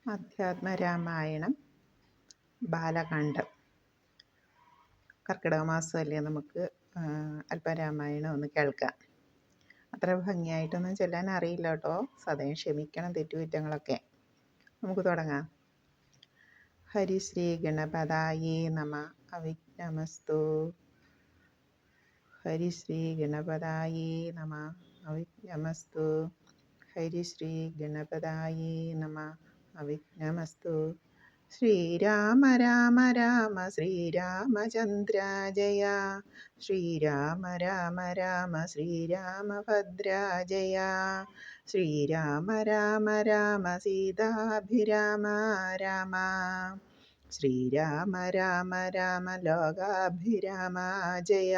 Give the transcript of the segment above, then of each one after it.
അധ്യാത്മരാമായണം ബാലകാണ്ഡം. കർക്കിടക മാസമല്ലേ, നമുക്ക് അല്പം രാമായണം ഒന്ന് കേൾക്കാം. അത്ര ഭംഗിയായിട്ടൊന്നും ചൊല്ലാൻ അറിയില്ല കേട്ടോ, സദയം ക്ഷമിക്കണം തെറ്റുകുറ്റങ്ങളൊക്കെ. നമുക്ക് തുടങ്ങാം. ഹരിശ്രീ ഗണപതായേ നമ. അവിഘ്നമസ്തു. ഹരിശ്രീ ഗണപതായേ നമ. അവിഘ്നമസ്തു. ഹരിശ്രീ ഗണപതായേ നമ. അവിഘ്നമസ്തു. ശ്രീരാമ രാമ രാമ ശ്രീരാമചന്ദ്ര ജയ. ശ്രീരാമ രാമ രാമ ശ്രീരാമഭദ്ര ജയ. ശ്രീരാമ രാമ രാമ സീതാഭിരാമ രാമ. ശ്രീരാമ രാമ രാമ ലോകാഭിരാമ ജയ.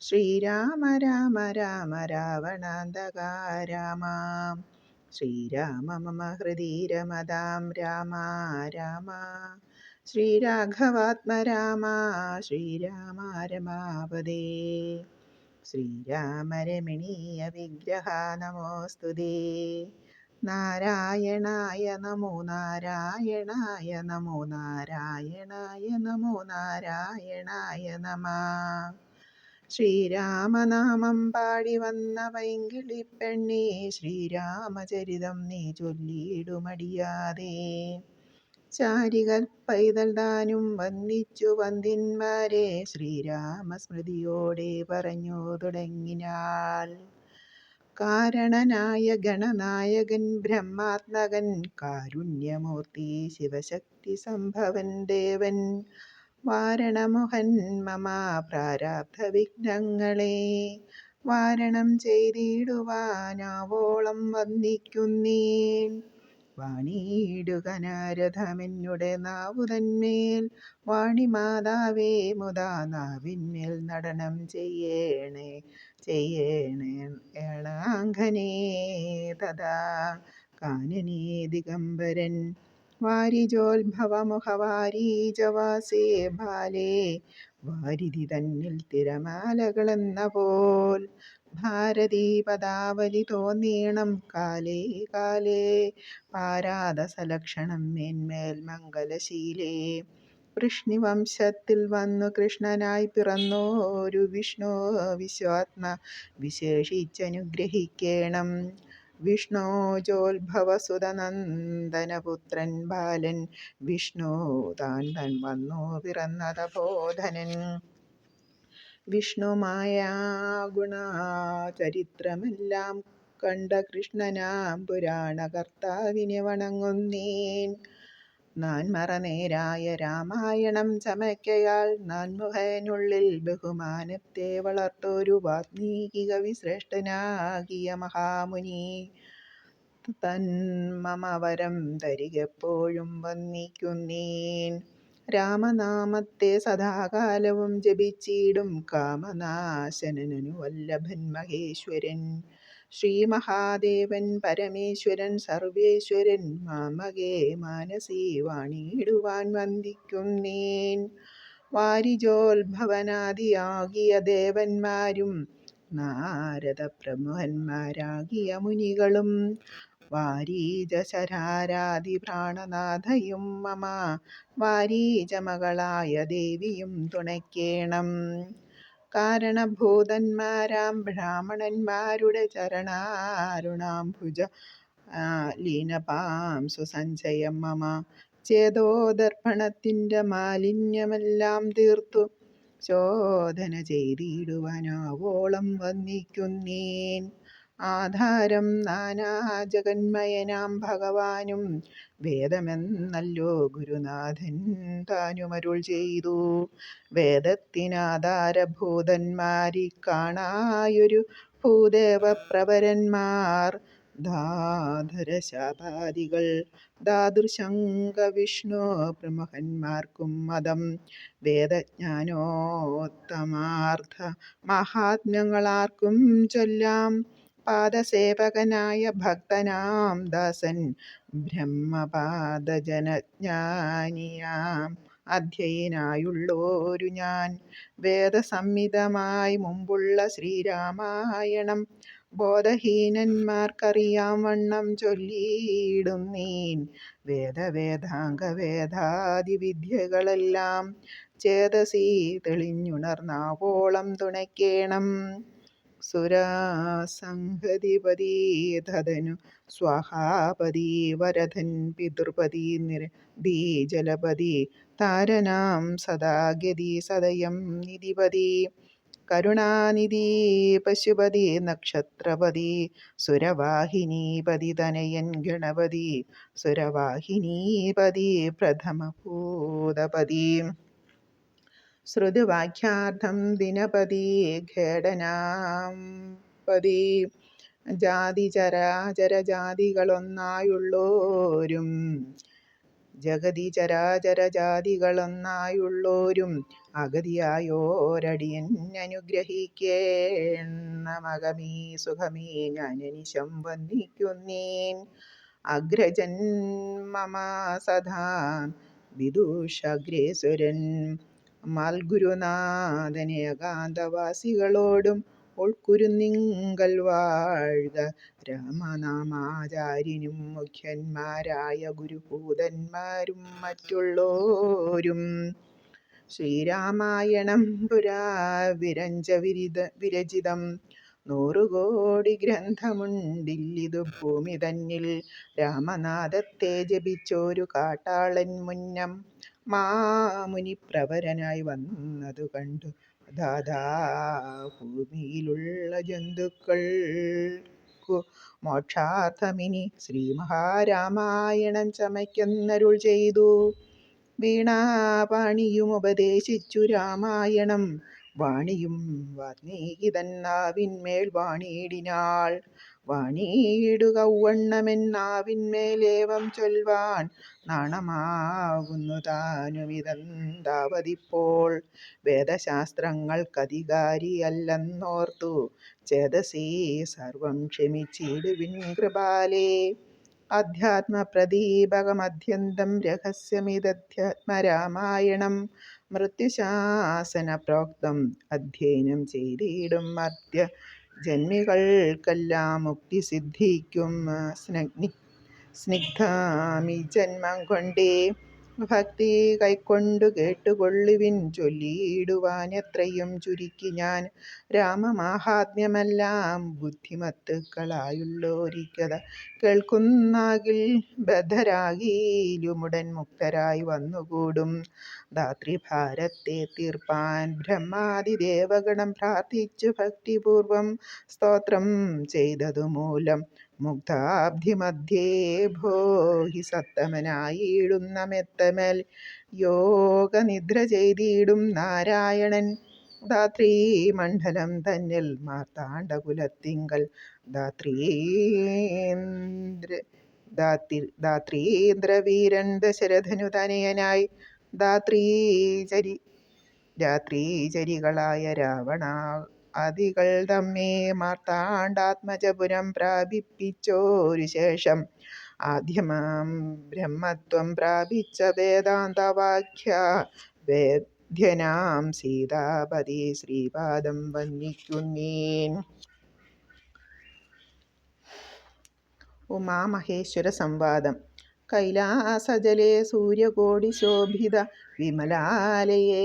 ശ്രീരാമ രാമ രാമ രാവണാന്തക രാമ. ശ്രീരാമ മമ ഹൃദി രമതാം രാമ രാമ. ശ്രീരാഘവാത്മ രാമ ശ്രീരാമ രമാപദേ. ശ്രീരാമ രമണീയ വിഗ്രഹ നമോസ്തുതേ. നാരായണായ നമോ നാരായണായ നമോ നാരായണായ നമോ നാരായണായ നമഃ. ശ്രീരാമനാമം പാടി വന്ന പൈങ്കിളിപ്പെണ്ണേ, ശ്രീരാമചരിതം നീ ചൊല്ലിയിടുമടിയാതെ. ചാരികൾ പൈതൽ താനും വന്ദിച്ചു വന്ദിന്മാരെ, ശ്രീരാമസ്മൃതിയോടെ പറഞ്ഞു തുടങ്ങിനാൾ. കാരണനായ ഗണനായകൻ ബ്രഹ്മാത്മകൻ, കാരുണ്യമൂർത്തി ശിവശക്തി സംഭവൻ ദേവൻ, വാരണമുഹൻ മമ പ്രാരാബ്ധ വിഘ്നങ്ങളെ വാരണം ചെയ്തിടുവാനാവോളം വന്ദിക്കുന്നേൻ. വാണിയിടുക നാരദമെന്നുടെ നാവുതന്മേൽ, വാണിമാതാവേ മുതാ നാവിന്മേൽ നടനം ചെയ്യേണേ ഏണാങ്കനേ തഥാ. കാനനേ ദിഗംബരൻ വാരിജോത്ഭവമുഖവാരീജവാസേ ബാലേ, വാരിധി തന്നിൽ തിരമാലകളെന്ന പോൽ, ഭാരതീ പദാവലി തോന്നീണം കാലേ കാലേ, പാരാദസലക്ഷണം മേന്മേൽ മംഗലശീലേ. വൃഷ്ണിവംശത്തിൽ വന്നു കൃഷ്ണനായി പിറന്നോരു വിഷ്ണു വിശ്വാത്മ വിശേഷിച്ചനുഗ്രഹിക്കേണം. വിഷ്ണോജോത്ഭവസുതനന്ദനപുത്രൻ ബാലൻ, വിഷ്ണു താൻ വന്നു പിറന്നതപോധനൻ. വിഷ്ണുമായാഗുണചരിത്രമെല്ലാം കണ്ട കൃഷ്ണനാം പുരാണകർത്താവിനെ വണങ്ങുന്നേൻ. നാൻമറനേരായ രാമായണം ചമയ്ക്കയാൽ, നാൻമുഖനുള്ളിൽ ബഹുമാനത്തെ വളർത്തോരു വാത്മീകി കവി ശ്രേഷ്ഠനാകിയ മഹാമുനി തന്മമവരം തരികെപ്പോഴും വന്ദിക്കുന്നേൻ. രാമനാമത്തെ സദാകാലവും ജപിച്ചിടും കാമനാശനനു വല്ലഭൻ മഹേശ്വരൻ. ശ്രീമഹാദേവൻ പരമേശ്വരൻ സർവേശ്വരൻ, മാമകേ മാനസി വാണിടുവാൻ വന്ദിക്കുന്നേൻ. വാരിജോത്ഭവനാദിയാകിയ ദേവന്മാരും നാരദ പ്രമുഖന്മാരാകിയ മുനികളും, വാരീജശരാരാദി പ്രാണനാഥയും മമ വാരീജമകളായ ദേവിയും തുണയ്ക്കേണം. കാരണഭൂതന്മാരാം ബ്രാഹ്മണന്മാരുടെ ചരണാരുണാംഭുജ ലീനപാംസു സഞ്ചയം മമ, ചേതോദർപ്പണത്തിൻ്റെ മാലിന്യമെല്ലാം തീർത്തു ശോധന ചെയ്തിടുവാനാവോളം വന്ദിക്കുന്നേൻ. ആധാരം നാനാജഗന്മയനാം ഭഗവാനും, വേദമെന്നല്ലോ ഗുരുനാഥൻ താനുമരുൾ ചെയ്തു. വേദത്തിനാധാരഭൂതന്മാരി കാണായൊരു ഭൂദേവപ്രവരന്മാർ, ധാധരശാപാദികൾ ധാതുർശങ്ക വിഷ്ണു പ്രമുഖന്മാർക്കും മതം. വേദജ്ഞാനോത്തമാർത്ഥ മഹാത്മ്യങ്ങളാർക്കും ചൊല്ലാം. പാദസേവകനായ ഭക്തനാം ദാസൻ, ബ്രഹ്മപാദജനജ്ഞാനിയാം അധ്യയനായുള്ളോരു ഞാൻ, വേദസംഹിതമായി മുമ്പുള്ള ശ്രീരാമായണം ബോധഹീനന്മാർക്കറിയാം വണ്ണം ചൊല്ലിയിടുന്നീൻ വേദാന്ത വിദ്യകളെല്ലാം ചേതസി തെളിഞ്ഞുണർന്നാവോളം തുണയ്ക്കേണം. സുരാസംഹതിപതി തദനു സ്വാഹാപതി വരദൻ പിതൃപതി നിരധീജലപതി താരനാം സദാ ഗതി സദയം നിധിപതി കരുണാനിധി പശുപതി നക്ഷത്രപതി സുരവാഹിനീപതി തനയൻ ഗണപതി സുരവാഹിനീപതി പ്രഥമഭൂതപതി ശ്രുതിവാക്യാർത്ഥം ദിനപതി ഖേടനാപതി ജാതികളൊന്നായുള്ളോരും ജഗതി ചരാചരജാതികളൊന്നായുള്ളോരും അഗതിയായോരടിയൻ അനുഗ്രഹിക്കേണമകമീ സുഖമീ ഞാനനിശം വന്ദിക്കുന്നേൻ. അഗ്രജൻ മമ സദാ വിദുഷഗ്രേശ്വരൻ മൽഗുരുനാഥനേകാന്തവാസികളോടും ഉൾക്കുരുന്നിങ്കൽ വാഴ്ക രാമനാമാചാര്യനും മുഖ്യന്മാരായ ഗുരുഭൂതന്മാരും മറ്റുള്ളോരും. ശ്രീരാമായണം പുരാ വിരചിതം 100 കോടി ഗ്രന്ഥമുണ്ടില്ലിതു ഭൂമി തന്നിൽ. രാമനാഥത്തെ ജപിച്ചോരു കാട്ടാളൻ മുന്നം മാമുനിപ്രവരനായി വന്നതു കണ്ടു ദാദാ ഭൂമിയിലുള്ള ജന്തുക്കൾക്കു മോക്ഷാർത്ഥമിനി ശ്രീമഹാരാമായണം ചമയ്ക്കെന്നരുൾ ചെയ്തു. വീണാപാണിയും ഉപദേശിച്ചു രാമായണം. വാണിയും വാത്മീകി തന്നാവിന്മേൽ വാണിയിടിനാൾ. വാണിയിടുക ഔവണ്ണമെന്നാവിന്മേലേവം ചൊൽവാൻ നാണമാകുന്നു താനുമിതെന്താവതിപ്പോൾ. വേദശാസ്ത്രങ്ങൾക്കധികാരിയല്ലെന്നോർത്തു ചേതസി സർവം ക്ഷമിച്ചിടുവിൻ കൃപാലേ. അധ്യാത്മപ്രദീപകമത്യന്തം രഹസ്യമിതധ്യാത്മരാമായണം. മൃത്യുശാസന പ്രോക്തം അധ്യയനം ചെയ്തിടും മർത്യ ജന്മികൾക്കെല്ലാം മുക്തി സിദ്ധിക്കും. സ്നിഗ്ധമീ ജന്മം കൊണ്ടേ ഭക്തി കൈക്കൊണ്ടു കേട്ടുകൊള്ളുവിൻ. ചൊല്ലിയിടുവാൻ എത്രയും ചുരുക്കി ഞാൻ രാമമാഹാത്മ്യമെല്ലാം. ബുദ്ധിമത്തുക്കളായുള്ളോരിക്കഥ കേൾക്കുന്നാകിൽ ബദ്ധരാകിലുമുടൻ മുക്തരായി വന്നുകൂടും. ധാത്രിഭാരത്തെ തീർപ്പാൻ ബ്രഹ്മാദിദേവഗണം പ്രാർത്ഥിച്ചു ഭക്തിപൂർവം സ്തോത്രം ചെയ്തതുമൂലം മുഗ്ധാബ്ധിമധ്യേ ഭോഹി സത്തമനായിടുന്ന മെത്തമേൽ യോഗനിദ്ര ചെയ്തിടും നാരായണൻ. ധാത്രീമണ്ഡലം തന്നിൽ മാർത്താണ്ഡകുലത്തിങ്കൽ ധാത്രീന്ദ്രവീരൻ ദശരഥനു തനയനായി രാത്രീചരികളായ രാവണാദികൾ തമ്മേ മാർത്താണ്ഡാത്മജപുരം പ്രാപിപ്പിച്ചോരു ശേഷം ആദ്യമാം ബ്രഹ്മത്വം പ്രാപിച്ച വേദാന്തവാക്യ വേദ്യനാം സീതാപതി ശ്രീപാദം വന്ദിക്കുന്നേൻ. ഉമാമഹേശ്വര സംവാദം. കൈലാസജലേ സൂര്യകോടിശോഭിത വിമലാലയേ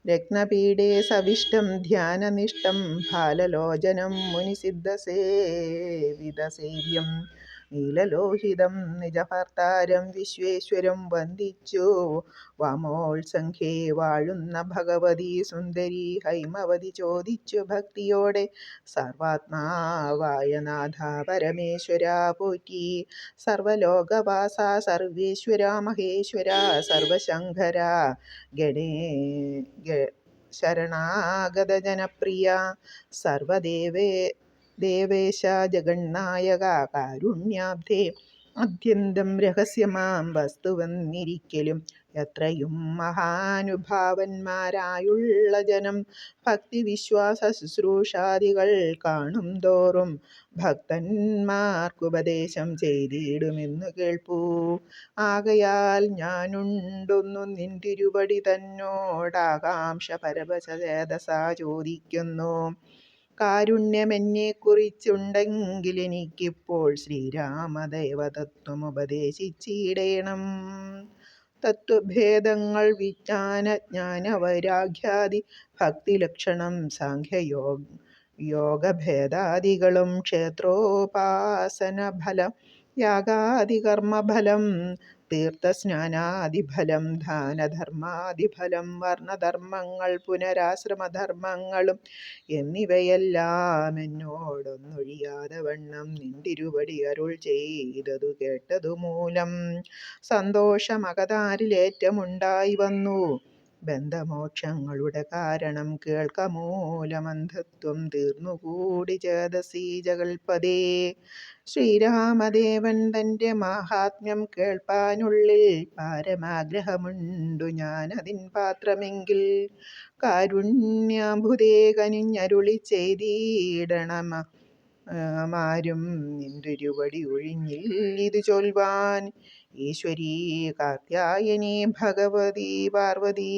രത്നപീഠേ സവിഷ്ടം ധ്യാനനിഷ്ടം ഫാലലോചനം മുനിസിദ്ധസേവിതസേവ്യം നീലലോഹിതം നിജഭർത്താരം വിശ്വേശ്വരം വന്ദിച്ചു. വാമോത്സംഖ്യേ വാഴുന്ന ഭഗവതി സുന്ദരി ഹൈമവതി ചോദിച്ചു ഭക്തിയോടെ സർവാത്മാവായ നാഥ പരമേശ്വര പോറ്റി. സർവലോകവാസ സർവേശ്വര മഹേശ്വര സർവശങ്കര ശരണാഗത ജനപ്രിയ ദേവേശ ജഗന്നായക കാരുണ്യാബ്ധേ. അത്യന്തം രഹസ്യമാം വസ്തുവെന്നിരിക്കലും എത്രയും മഹാനുഭാവന്മാരായുള്ള ജനം ഭക്തിവിശ്വാസ ശുശ്രൂഷാദികൾ കാണും തോറും ഭക്തന്മാർക്കുപദേശം ചെയ്തിടുമെന്നു കേൾപ്പൂ. ആകയാൽ ഞാനുണ്ടൊന്നു നിൻ തിരുവടി തന്നോടാകാംക്ഷ പരവശചേതസാ ചോദിക്കുന്നു. കാരുണ്യമെന്നെ കുറിച്ചുണ്ടെങ്കിലെനിക്കിപ്പോൾ ശ്രീരാമദേവതത്വം ഉപദേശിച്ചിടേണം. തത്വഭേദങ്ങൾ വിജ്ഞാനജ്ഞാനവൈരാഗ്യാദി ഭക്തിലക്ഷണം യോഗഭേദാദികളും ക്ഷേത്രോപാസനഫലം യാഗാദികർമ്മഫലം തീർത്ഥസ്നാനാദിഫലം ദാനധർമാദിഫലം വർണ്ണധർമ്മങ്ങൾ പുനരാശ്രമധർമ്മങ്ങളും എന്നിവയെല്ലാം എന്നോടൊന്നൊഴിയാതെ വണ്ണം നിന്തിരുവടി അരുൾ ചെയ്തതു കേട്ടതു മൂലം സന്തോഷമകതാരിലേറ്റമുണ്ടായി വന്നു. ബന്ധമോക്ഷങ്ങളുടെ കാരണം കേൾക്കമൂലമന്ധത്വം തീർന്നുകൂടി ചേതസീ ജഗൽപദേ. ശ്രീരാമദേവൻ തൻ്റെ മാഹാത്മ്യം കേൾപ്പാനുള്ളിൽ പാരമാഗ്രഹമുണ്ടു ഞാനതിൻ പാത്രമെങ്കിൽ കാരുണ്യാംബുധേ കനിഞ്ഞരുളി ചെയ്തിടണമാരും നിന്തിരുവടി ഒഴിഞ്ഞില്ലിതു ചൊൽവാൻ. ഈശ്വരീ കാർത്യായനീ ഭഗവതീ പാർവതീ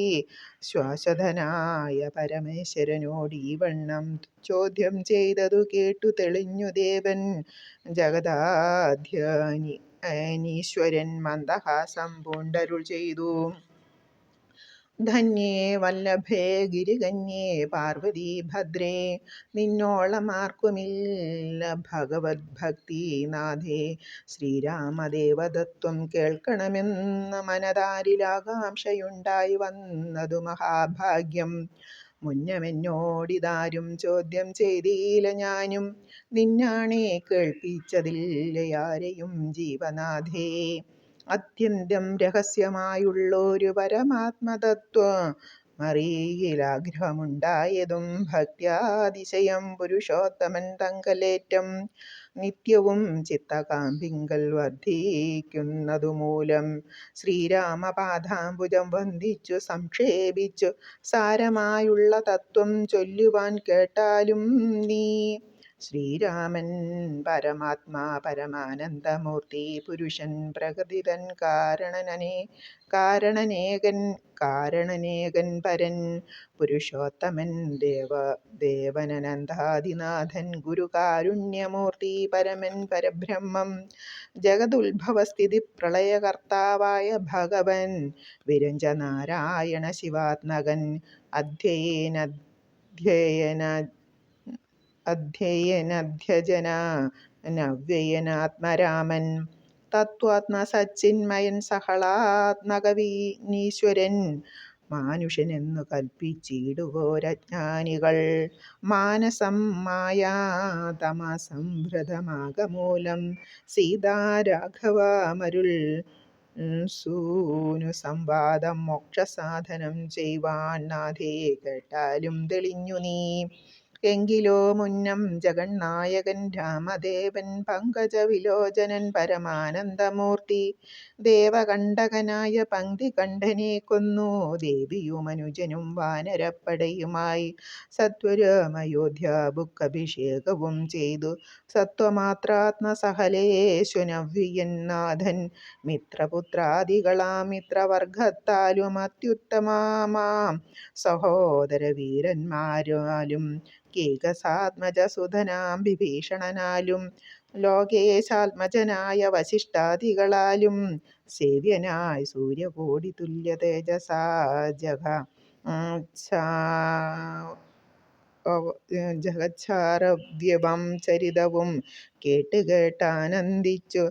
ശാശ്വതനായ പരമേശ്വരനോടീ വണ്ണം ചോദ്യം ചെയ്തതു കേട്ടു തെളിഞ്ഞു ദേവൻ. ജഗദാദ്യനീശ്വരൻ മന്ദഹാസം പൂണ്ടരുൾ ചെയ്തു. ധന്യേ വല്ലഭേ ഗിരികന്യേ പാർവതീ ഭദ്രേ, നിന്നോളമാർക്കുമില്ല ഭഗവദ്ഭക്തി നാഥേ. ശ്രീരാമദേവതത്വം കേൾക്കണമെന്ന മനതാരിലാകാംക്ഷയുണ്ടായി വന്നതു മഹാഭാഗ്യം. മുന്നമെന്നോടിതാരും ചോദ്യം ചെയ്തില്ല, ഞാനും നിന്നാണേ കേൾപ്പിച്ചതില്ലയാരെയും ജീവനാഥേ. അത്യന്തം രഹസ്യമായുള്ളൊരു പരമാത്മതത്വമറിയിലാഗ്രഹമുണ്ടായതും ഭക്ത്യാതിശയം പുരുഷോത്തമൻ തങ്കലേറ്റം നിത്യവും ചിത്തകാമ്പിങ്കൽ വർദ്ധിക്കുന്നതുമൂലം ശ്രീരാമപാദാംബുജം വന്ദിച്ചു സംക്ഷേപിച്ചു സാരമായുള്ള തത്വം ചൊല്ലുവാൻ കേട്ടാലും നീ. ശ്രീരാമൻ പരമാത്മാ പരമാനന്ദമൂർത്തി പുരുഷൻ പ്രകൃതിതൻ കാരണനേകൻ പരൻ പുരുഷോത്തമൻ ദേവനനന്ദാദിനാഥൻ ഗുരുകാരുണ്യമൂർത്തി പരമൻ പരബ്രഹ്മം ജഗതുത്ഭവസ്ഥിതി പ്രളയകർത്താവായ ഭഗവൻ വിരഞ്ജനാരായണ ശിവാത്മകൻ അധ്യയനധ്യജനാനവ്യയനാത്മരാമൻ തത്വാത്മസച്ചിന്മയൻ സഹളാത്മകവീനീശ്വരൻ മാനുഷനെന്നു കൽപ്പിച്ചിടുവോരജ്ഞാനികൾ. മാനസം മായാതമസംവൃതമാകമൂലം സീതാരാഘവമരുൾ സൂനു സംവാദം മോക്ഷസാധനം ചെയ്വാൻ നാഥേ കേട്ടാലും തെളിഞ്ഞു നീ. എങ്കിലോ മുന്നം ജഗന്നായകൻ രാമദേവൻ പങ്കജവിലോചനൻ പരമാനന്ദമൂർത്തി ദേവകണ്ഠകനായ പങ്ക്തികണ്ഠനെ കൊന്നു. ദേവിയുമനുജനും വാനരപ്പടയുമായി സത്വരമയോധ്യാഭുക്കഭിഷേകവും ചെയ്തു. സത്വമാത്രാത്മസഹലേശുനവ്യയൻ നാഥൻ മിത്രപുത്രാദികളാം മിത്രവർഗത്താലും അത്യുത്തമമാം സഹോദരവീരന്മാരാലും കേകസാത്മജസുതനാം വിഭീഷണനാലും ലോകേശാത്മജനായ വസിഷ്ഠാദികളാലും സേവ്യനായി സൂര്യകോടി തുല്യ തേജസാ ജഗച്ഛാരവ്യവം ചരിതവും കേട്ടാനന്ദിച്ചു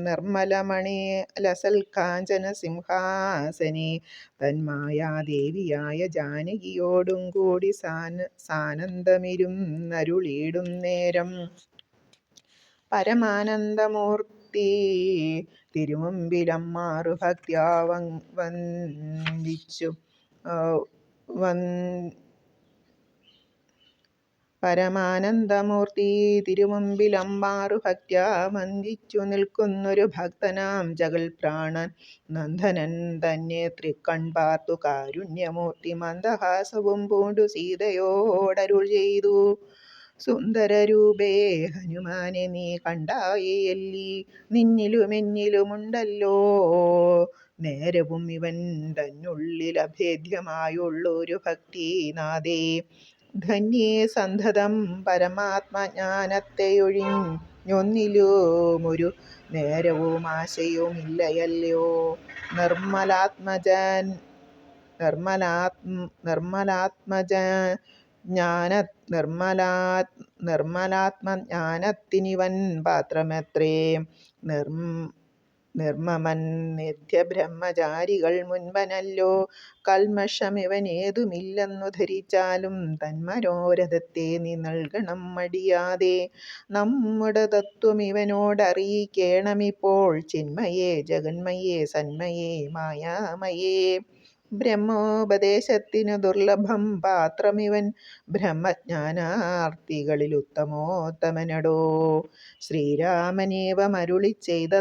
നിർമ്മലമണി ലസൽകാഞ്ചന സിംഹാസനെ തന്മായാദേവിയായ ജാനകിയോടും കൂടി സാനന്ദമിരുന്നരുളിയിടും നേരം പരമാനന്ദമൂർത്തി തിരുമുമ്പിലമ്മാറു ഭക്ത്യാ വന്ദിച്ചു പരമാനന്ദമൂർത്തി തിരുമുമ്പിലമ്മാറു ഭക്ത്യാ വന്ദിച്ചു നിൽക്കുന്നൊരു ഭക്തനാം ജഗൽപ്രാണൻ നന്ദനൻ തന്നെ തൃക്കൺ പാർത്തു കാരുണ്യമൂർത്തി മന്ദഹാസവും പൂണ്ടു സീതയോടരുൾ ചെയ്തു. സുന്ദരരൂപേ ഹനുമാനെ നീ കണ്ടായല്ലി, നിന്നിലുമെന്നിലുമുണ്ടല്ലോ നേരവും ഇവൻ തന്നുള്ളിൽ അഭേദ്യമായുള്ളൊരു ഭക്തി നാഥേ. ധന്യേ സന്തതം പരമാത്മജ്ഞാനത്തെയൊഴിഞ്ഞൊന്നിലുമൊരു നേരവും ആശയവുമില്ലയല്ലയോ. നിർമ്മലാത്മജൻ നിർമ്മലാത്മജ ജ്ഞാന നിർമ്മലാത്മജ്ഞാനത്തിനിവൻ പാത്രമത്രേ. നിർമ്മമൻ നിത്യബ്രഹ്മചാരികൾ മുൻപനല്ലോ. കൽമഷമിവനേതുമില്ലെന്നു ധരിച്ചാലും തന്മനോരഥത്തെ നീ നൽകണം മടിയാതെ. നമ്മുടെ തത്വം ഇവനോടറിയിക്കേണമിപ്പോൾ. ചിന്മയേ ജഗന്മയേ സന്മയേ മായാമയേ. ബ്രഹ്മോപദേശത്തിനു ദുർലഭം പാത്രമിവൻ. ബ്രഹ്മജ്ഞാനാർത്ഥികളിലുത്തമോത്തമനടോ. ശ്രീരാമനേവമരുളിച്ചെയ്ത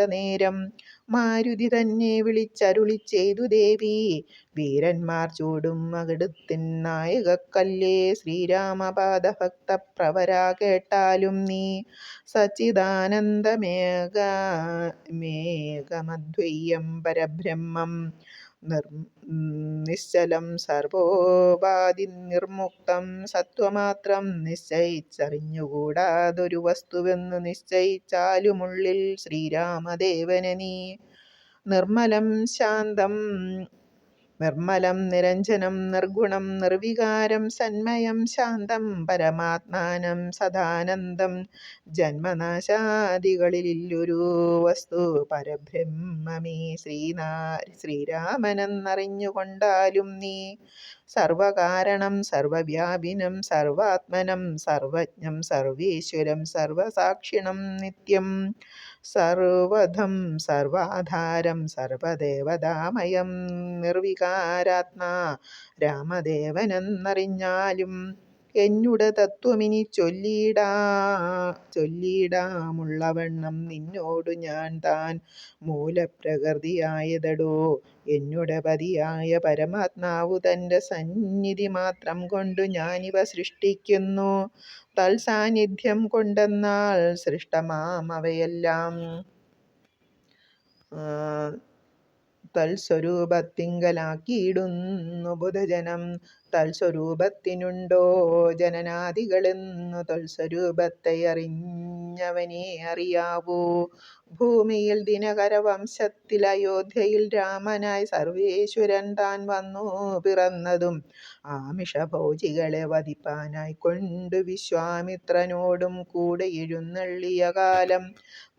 നേരം മാരുതി തന്നെ വിളിച്ചരുളിച്ചെയ്തു ദേവി. വീരന്മാർ ചൂടും മകുടത്തിൻ നായകക്കല്ലേ. ശ്രീരാമപാദഭക്തപ്രവരാ കേട്ടാലും നീ. സച്ചിദാനന്ദമേകമദ്വയ്യം പരബ്രഹ്മം നിശ്ചലം സർവോപാധി നിർമുക്തം. സത്വമാത്രം നിശ്ചയിച്ചറിഞ്ഞുകൂടാതൊരു വസ്തുവെന്നു നിശ്ചയിച്ചാലുമുള്ളിൽ ശ്രീരാമദേവനെ നീ. നിർമ്മലം ശാന്തം നിർമ്മലം നിരഞ്ജനം നിർഗുണം നിർവികാരം സന്മയം ശാന്തം പരമാത്മാനം സദാനന്ദം. ജന്മനാശാദികളിലൊരു വസ്തു പരബ്രഹ്മമീ ശ്രീരാമനെന്നറിഞ്ഞുകൊണ്ടാലും നീ. സർവകാരണം സർവവ്യാപിനം സർവാത്മനം സർവജ്ഞം സർവേശ്വരം സർവസാക്ഷിണം നിത്യം. സർവധം സർവാധാരം സർവദേവതാമയം നിർവികാരാത്മാ രാമദേവനെന്നറിഞ്ഞാലും. എന്നുടെ തത്വമിനി ചൊല്ലിടാമുള്ളവണ്ണം നിന്നോടു ഞാൻ താൻ മൂലപ്രകൃതിയായതടോ. എന്നുടെ പതിയായ പരമാത്മാവു തന്റെ സന്നിധി മാത്രം കൊണ്ടു ഞാനിവ സൃഷ്ടിക്കുന്നു. തൽസാന്നിധ്യം കൊണ്ടെന്നാൽ സൃഷ്ടമാം അവയെല്ലാം തൽസ്വരൂപത്തിങ്കലാക്കിയിടുന്നു ബുധജനം. തൽസ്വരൂപത്തിനുണ്ടോ ജനനാദികളെന്നു തൽസ്വരൂപത്തെ അറിഞ്ഞവനേ അറിയാവൂ. ഭൂമിയിൽ ദിനകരവംശത്തിൽ അയോധ്യയിൽ രാമനായി സർവേശ്വരൻ താൻ വന്നു പിറന്നതും ആമിഷഭോജികളെ വധിപ്പാനായി കൊണ്ടു വിശ്വാമിത്രനോടും കൂടെ എഴുന്നള്ളിയ കാലം.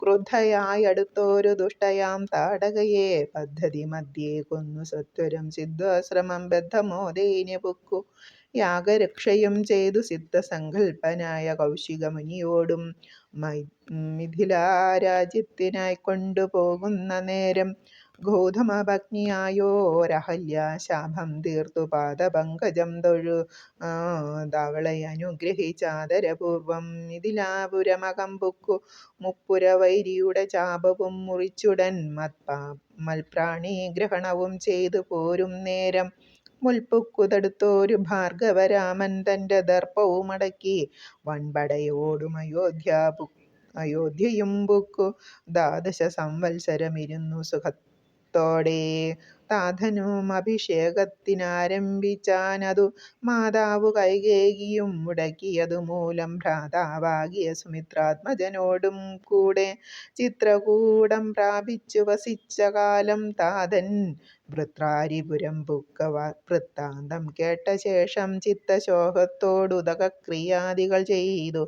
ക്രുദ്ധയായടുത്തൊരു ദുഷ്ടയാം താടകയെ പദ്ധതി മധ്യേ കൊന്നു സത്വരം സിദ്ധാശ്രമം ബദ്ധമോദേന പൊക്കു. യാഗരക്ഷയും ചെയ്തു സിദ്ധസങ്കൽപ്പനായ കൗശികമുനിയോടും മിഥിലാരാജ്യത്തിനായി കൊണ്ടുപോകുന്ന നേരം ഗൗതമഭഗ്നിയായോരഹല്യ ശാപം തീർത്തു പാദപങ്കജം തൊഴുതവളെ അനുഗ്രഹിച്ചാദരപൂർവം മിഥിലാപുരമകം പൊക്കു. മുപ്പുരവൈരിയുടെ ചാപവും മുറിച്ചുടൻ മൽപ്രാണിഗ്രഹണവും ചെയ്തു പോരും നേരം മുൽപ്പൊക്കു തടുത്തോരു ഭാർഗവരാമൻ തന്റെ ദർപ്പവുമടക്കി വൻപടയോടും അയോധ്യയും പൊക്കു. 12 സംവത്സരമിരുന്നു സുഖത്തോടെ താതനും അഭിഷേകത്തിനാരംഭിച്ചാനതു മാതാവു കൈകേയിയും മുടക്കിയതു മൂലം ഭ്രാതാവാകിയ സുമിത്രാത്മജനോടും കൂടെ ചിത്രകൂടം പ്രാപിച്ചു വസിച്ച കാലം താതൻ വൃത്രാരിപുരം പുക്ക. വൃത്താന്തം കേട്ട ശേഷം ചിത്തശോകത്തോടുദകക്രിയാദികൾ ചെയ്തു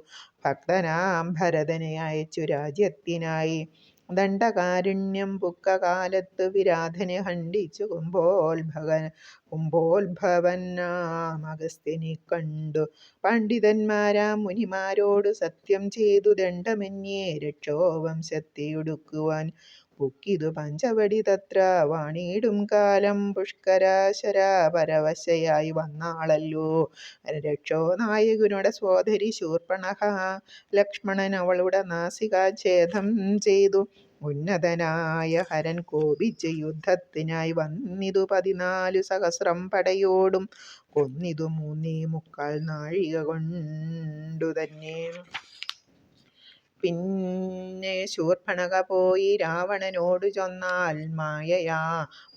ഭക്തനാം ഭരതനെ അയച്ചു രാജ്യത്തിനായി. ദണ്ഡകാരുണ്യം പുക്ക കാലത്ത് വിരാധനെ ഖണ്ഡിച്ചു കുംഭോത്ഭവനാം അഗസ്ത്യനെ കണ്ടു. പണ്ഡിതന്മാരാം മുനിമാരോടു സത്യം ചെയ്തു ദണ്ഡമന്യേ രക്ഷോവംശത്തെയൊടുക്കുവാൻ പുക്കിതു പഞ്ചവടി തത്ര വാണിടും കാലം. പുഷ്കരാശര പരവശയായി വന്നാളല്ലോ രക്ഷോനായകനുടെ സോദരി ശൂർപ്പണഖ. ലക്ഷ്മണൻ അവളുടെ നാസികാഛേദം ചെയ്തു. ഉന്നതനായ ഹരൻ കോപിച്ച് യുദ്ധത്തിനായി വന്നിതു 14 സഹസ്രം പടയോടും കൊന്നിതു 3.25 നാഴിക കൊണ്ടു തന്നെ. പിന്നെ ശൂർപ്പണഖ പോയി രാവണനോടു ചൊന്നാൽ മായയാ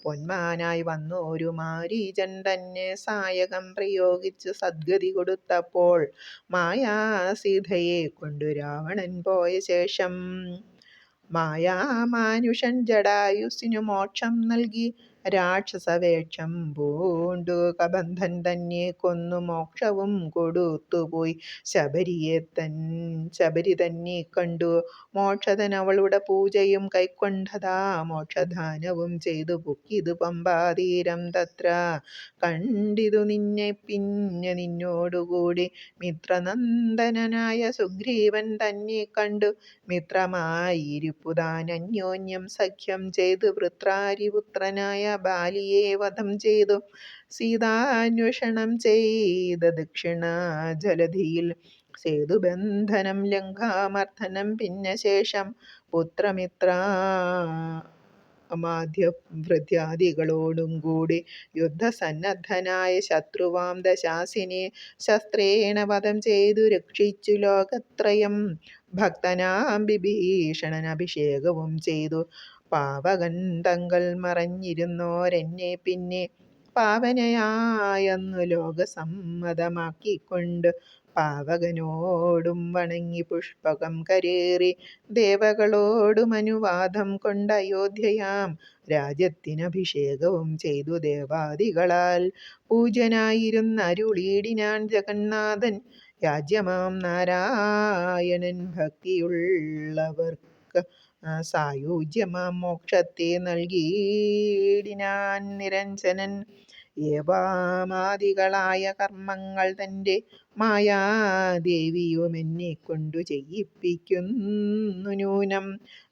പൊന്മാനായി വന്നോരു മാരീചൻ തന്നെ സായകം പ്രയോഗിച്ച് സദ്ഗതി കൊടുത്തപ്പോൾ മായാസീതയെ കൊണ്ടു രാവണൻ പോയ ശേഷം മായാമാനുഷൻ ജടായുസിനു മോക്ഷം നൽകി രാക്ഷസവേഷം പൂണ്ടു കബന്ധൻ തന്നെ കൊന്നു മോക്ഷവും കൊടുത്തുപോയി. ശബരി തന്നെ കണ്ടു മോക്ഷതൻ അവളുടെ പൂജയും കൈക്കൊണ്ടതാ മോക്ഷദാനവും ചെയ്തു പൊക്കിതു പമ്പാതീരം. തത്ര കണ്ടിതു നിന്നെ പിന്നെ നിന്നോടുകൂടി മിത്രനന്ദനായ സുഗ്രീവൻ തന്നെ കണ്ടു മിത്രമായിരിപ്പുതാൻ അന്യോന്യം സഖ്യം ചെയ്തു വൃത്രാരിപുത്രനായ ബാലിയെ വധം ചെയ്തു സീതാന്വേഷണം ചെയ്ത ദക്ഷിണ ജലധിയിൽ സേതുബന്ധനം ലങ്കാമർദ്ദനം പിന്നെ ശേഷം പുത്രമിത്രാമാദ്യഭൃത്യാദികളോടും കൂടി യുദ്ധസന്നദ്ധനായ ശത്രുവാം ദശാസിനെ ശസ്ത്രേണ വധം ചെയ്തു രക്ഷിച്ചു ലോകത്രയം. ഭക്തനാം വിഭീഷണൻ അഭിഷേകവും ചെയ്തു പാവകൻ തങ്കൽ മറഞ്ഞിരുന്നോരെന്നെ പിന്നെ പാവനയായെന്നു ലോകസമ്മതമാക്കിക്കൊണ്ട് പാവകനോടും വണങ്ങി പുഷ്പകം കരേറി ദേവകളോടും അനുവാദം കൊണ്ട് അയോധ്യയാം രാജ്യത്തിനഭിഷേകവും ചെയ്തു ദേവാദികളാൽ പൂജ്യനായിരുന്നരുളീടിനാൻ ജഗന്നാഥൻ. രാജ്യമാം നാരായണൻ ഭക്തിയുള്ളവർക്ക് സായുജ്യമാം മോക്ഷത്തെ നൽകിയിടിനാൻ നിരഞ്ജനൻ. ഏവാമാദികളായ കർമ്മങ്ങൾ തൻ്റെ മായാദേവിയുമെന്നെ കൊണ്ടു ചെയ്യിപ്പിക്കുന്നു നൂനം.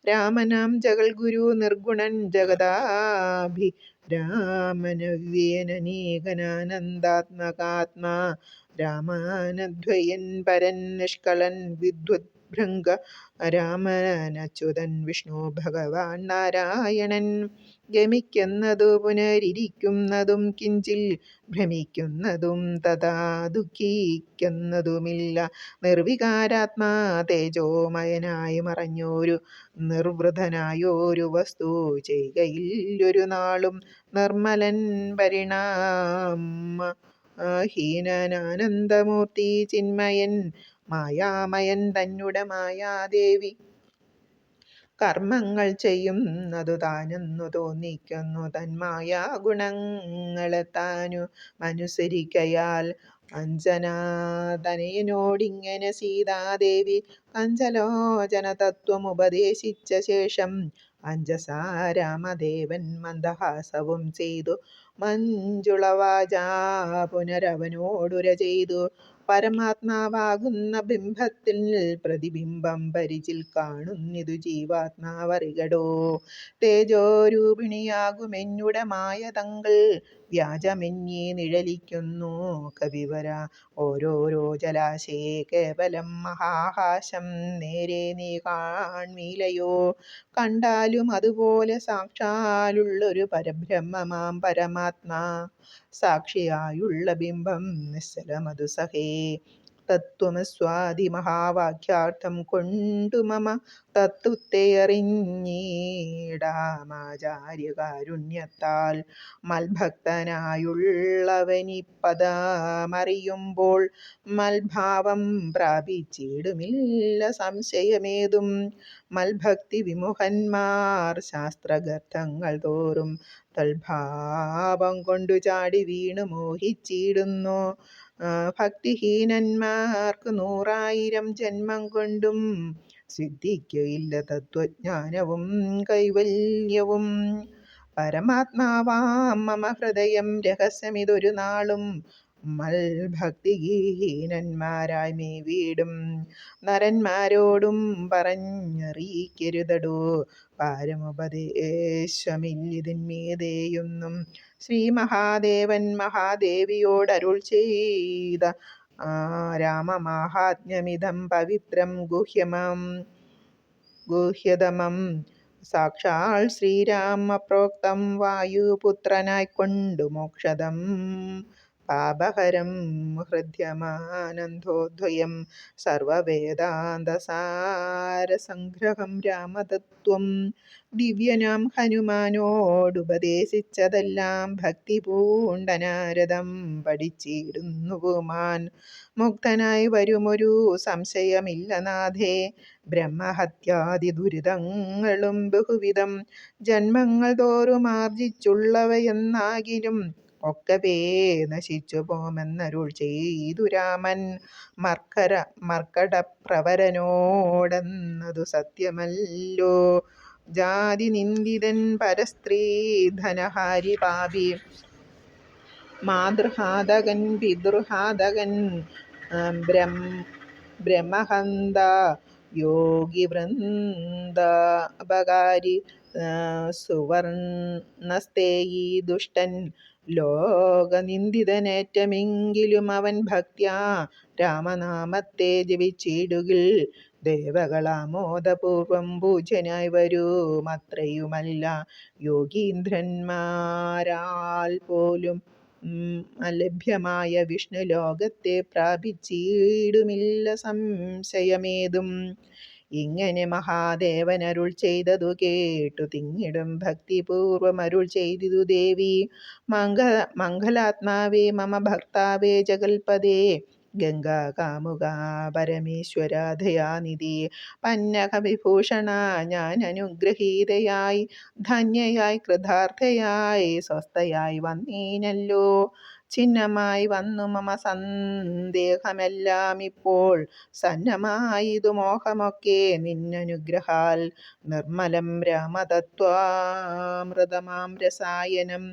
രാമനാം ജഗൽഗുരു നിർഗുണൻ ജഗദാഭിരാമനവ്യേനനീകനാനന്ദാത്മകാത്മാ രാമാനദ്വയൻ പരൻ നിഷ്കളൻ വിദ്വദ്ഭൃംഗ രാമനച്യുതൻ വിഷ്ണു ഭഗവാൻ നാരായണൻ. ഗമിക്കുന്നതു പുനരിരിക്കുന്നതും കിഞ്ചിൽ ഭ്രമിക്കുന്നതും തഥാ ദുഃഖിക്കുന്നതുമില്ല നിർവികാരാത്മാ തേജോമയനായി മറഞ്ഞോരു നിർവൃതനായോരു വസ്തു ചെയ്കയില്ലൊരു നാളും നിർമ്മലൻ പരിണാമഹീനനാനന്ദമൂർത്തി ചിന്മയൻ മായാമയൻ തന്നുടെ മായാദേവി കർമ്മങ്ങൾ ചെയ്യുന്നതു താനെന്നു തോന്നിക്കുന്നു തന്മായാ ഗുണങ്ങളെ താനുമനുസരിക്കയാൽ. അഞ്ജനാതനയനോടിങ്ങനെ സീതാദേവി കഞ്ചലോചന തത്വമുപദേശിച്ച ശേഷം അഞ്ജസാ രാമദേവൻ മന്ദഹാസവും ചെയ്തു മഞ്ജുളവാചാ പുനരവനോടുര ചെയ്തു. പരമാത്മാവാകുന്ന ബിംബത്തിൽ പ്രതിബിംബം പരിചിൽ കാണുന്നിതു ജീവാത്മാവറികടോ. തേജോരൂപിണിയാകുമെന്നുടെ മായ തങ്ങൾ വ്യാജമെന്നീ നിഴലിക്കുന്നു കവിവര. ഓരോരോ ജലാശയെ കേവലം മഹാകാശം നേരെ നീ കാൺമീലയോ. കണ്ടാലും അതുപോലെ സാക്ഷാലുള്ളൊരു പരബ്രഹ്മമാം പരമാത്മാ സാക്ഷിയായുള്ള ബിംബം നിശ്ചലമതു സഖേ. തത്വമസ്വാദി മഹാവാക്യാർത്ഥം കൊണ്ടു മമ തത്വത്തെ അറിഞ്ഞിടാമാചാര്യകാരുണ്യത്താൽ മൽഭക്തനായുള്ളവനിപ്പദമറിയുമ്പോൾ മൽഭാവം പ്രാപിച്ചിടുമില്ല സംശയമേതും. മൽഭക്തി വിമുഖന്മാർ ശാസ്ത്രഗർത്തങ്ങൾ തോറും തൽഭാവം കൊണ്ടു ചാടി വീണു മോഹിച്ചിടുന്നു. ഭക്തിഹീനന്മാർക്ക് 100,000 ജന്മം കൊണ്ടും സിദ്ധിക്കയില്ല തത്വജ്ഞാനവും കൈവല്യവും. പരമാത്മാവാം മമ ഹൃദയം രഹസ്യമിതൊരു നാളും മൽഭക്തിഹീനന്മാരായി മേ വീടും നരന്മാരോടും പറഞ്ഞറിയിക്കരുതടോ. പാരമുപദേശമില്ലിതിന്മീതേയൊന്നും. ശ്രീ മഹാദേവൻ മഹാദേവിയോടരുൾ ചെയ്ത രാമമാഹാത്മ്യമിതം പവിത്രം ഗുഹ്യതമം സാക്ഷാൽ ശ്രീരാമ പ്രോക്തം വായുപുത്രനായിക്കൊണ്ടു മോക്ഷദം പാപഹരം ഹൃദ്യമാനന്ദോദ്വയം സർവവേദാന്തസാരസംഗ്രഹം രാമതത്വം. ദിവ്യനാം ഹനുമാനോടുപദേശിച്ചതെല്ലാം ഭക്തി പൂണ്ടനാരദം പഠിച്ചിടുന്നു പുമാൻ. മുക്തനായി വരുമൊരു സംശയമില്ല നാഥേ, ബ്രഹ്മഹത്യാദി ദുരിതങ്ങളും ബഹുവിധം ജന്മങ്ങൾ തോറും ആർജിച്ചുള്ളവയെന്നാകിലും ഒക്കവേ നശിച്ചു പോമെന്നരുൾ ചെയ്തു രാമൻ. മർക്കടപ്രവരനോടെന്നതു സത്യമല്ലോ. ജാതി നിന്ദിതൻ പരസ്ത്രീ ധനഹാരി പാപി, മാതൃഹാതകൻ പിതൃഹാതകൻ ബ്രഹ്മഹന്ത യോഗിവൃന്ദാപകാരി സുവർണസ്തേയി ദുഷ്ടൻ ലോകനിന്ദിതനേറ്റമെങ്കിലും അവൻ ഭക്ത്യാ രാമനാമത്തെ ജപിച്ചിടുകിൽ ദേവകളാമോദപൂർവം പൂജ്യനായി വരുമത്രയുമല്ല. യോഗീന്ദ്രന്മാരാൽ പോലും അലഭ്യമായ വിഷ്ണു ലോകത്തെ പ്രാപിച്ചിടുമില്ല സംശയമേതും. ഇങ്ങനെ മഹാദേവൻ അരുൾ ചെയ്തതു കേട്ടു തിങ്ങിടും ഭക്തിപൂർവം അരുൾ ചെയ്തിതു ദേവി. മംഗലാത്മാവേ മമ ഭർത്താവേ ജഗൽപദേ, ഗംഗാകാമുക പരമേശ്വര ദയാനിധി, പന്നകവിഭൂഷണ ഞാൻ അനുഗ്രഹീതയായി ധന്യയായി കൃതാർത്ഥയായി സ്വസ്ഥയായി വന്നീനല്ലോ. ഛിന്നമായി വന്നു മമ സന്ദേഹമെല്ലാം ഇപ്പോൾ സന്നമായിതു മോഹമൊക്കെ നിന്നനുഗ്രഹാൽ. നിർമ്മലം രാമതത്വാമൃതമാം രസായനം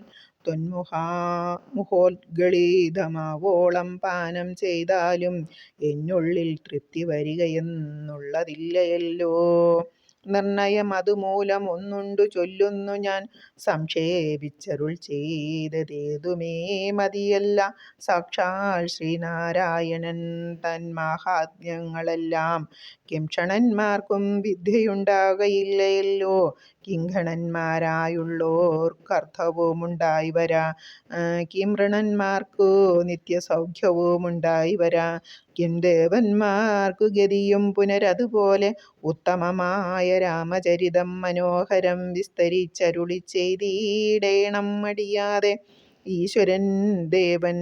മുഹോദ്ഗളിതമാവോളം പാനം ചെയ്താലും എന്നുള്ളിൽ തൃപ്തി വരികയെന്നുള്ളതില്ലയല്ലോ. നിർണയം അതുമൂലം ഒന്നുണ്ടു ചൊല്ലുന്നു ഞാൻ, സംക്ഷേപിച്ചരുൾ ചെയ്തതേതുമേ മതിയല്ല. സാക്ഷാൽ ശ്രീനാരായണൻ തൻ മാഹാത്മ്യങ്ങളെല്ലാം കിംക്ഷണന്മാർക്കും വിദ്യയുണ്ടാകയില്ലയല്ലോ. കിങ്കണന്മാരായുള്ളോർക്കർത്ഥവുമുണ്ടായി വരാ, കിംവൃണന്മാർക്കു നിത്യസൗഖ്യവുമുണ്ടായി വരാ, കിംദേവന്മാർക്കു ഗതിയും പുനരതുപോലെ. ഉത്തമമായ രാമചരിതം മനോഹരം വിസ്തരിച്ചരുളി ചെയ്തിടേണം മടിയാതെ. ഈശ്വരൻ ദേവൻ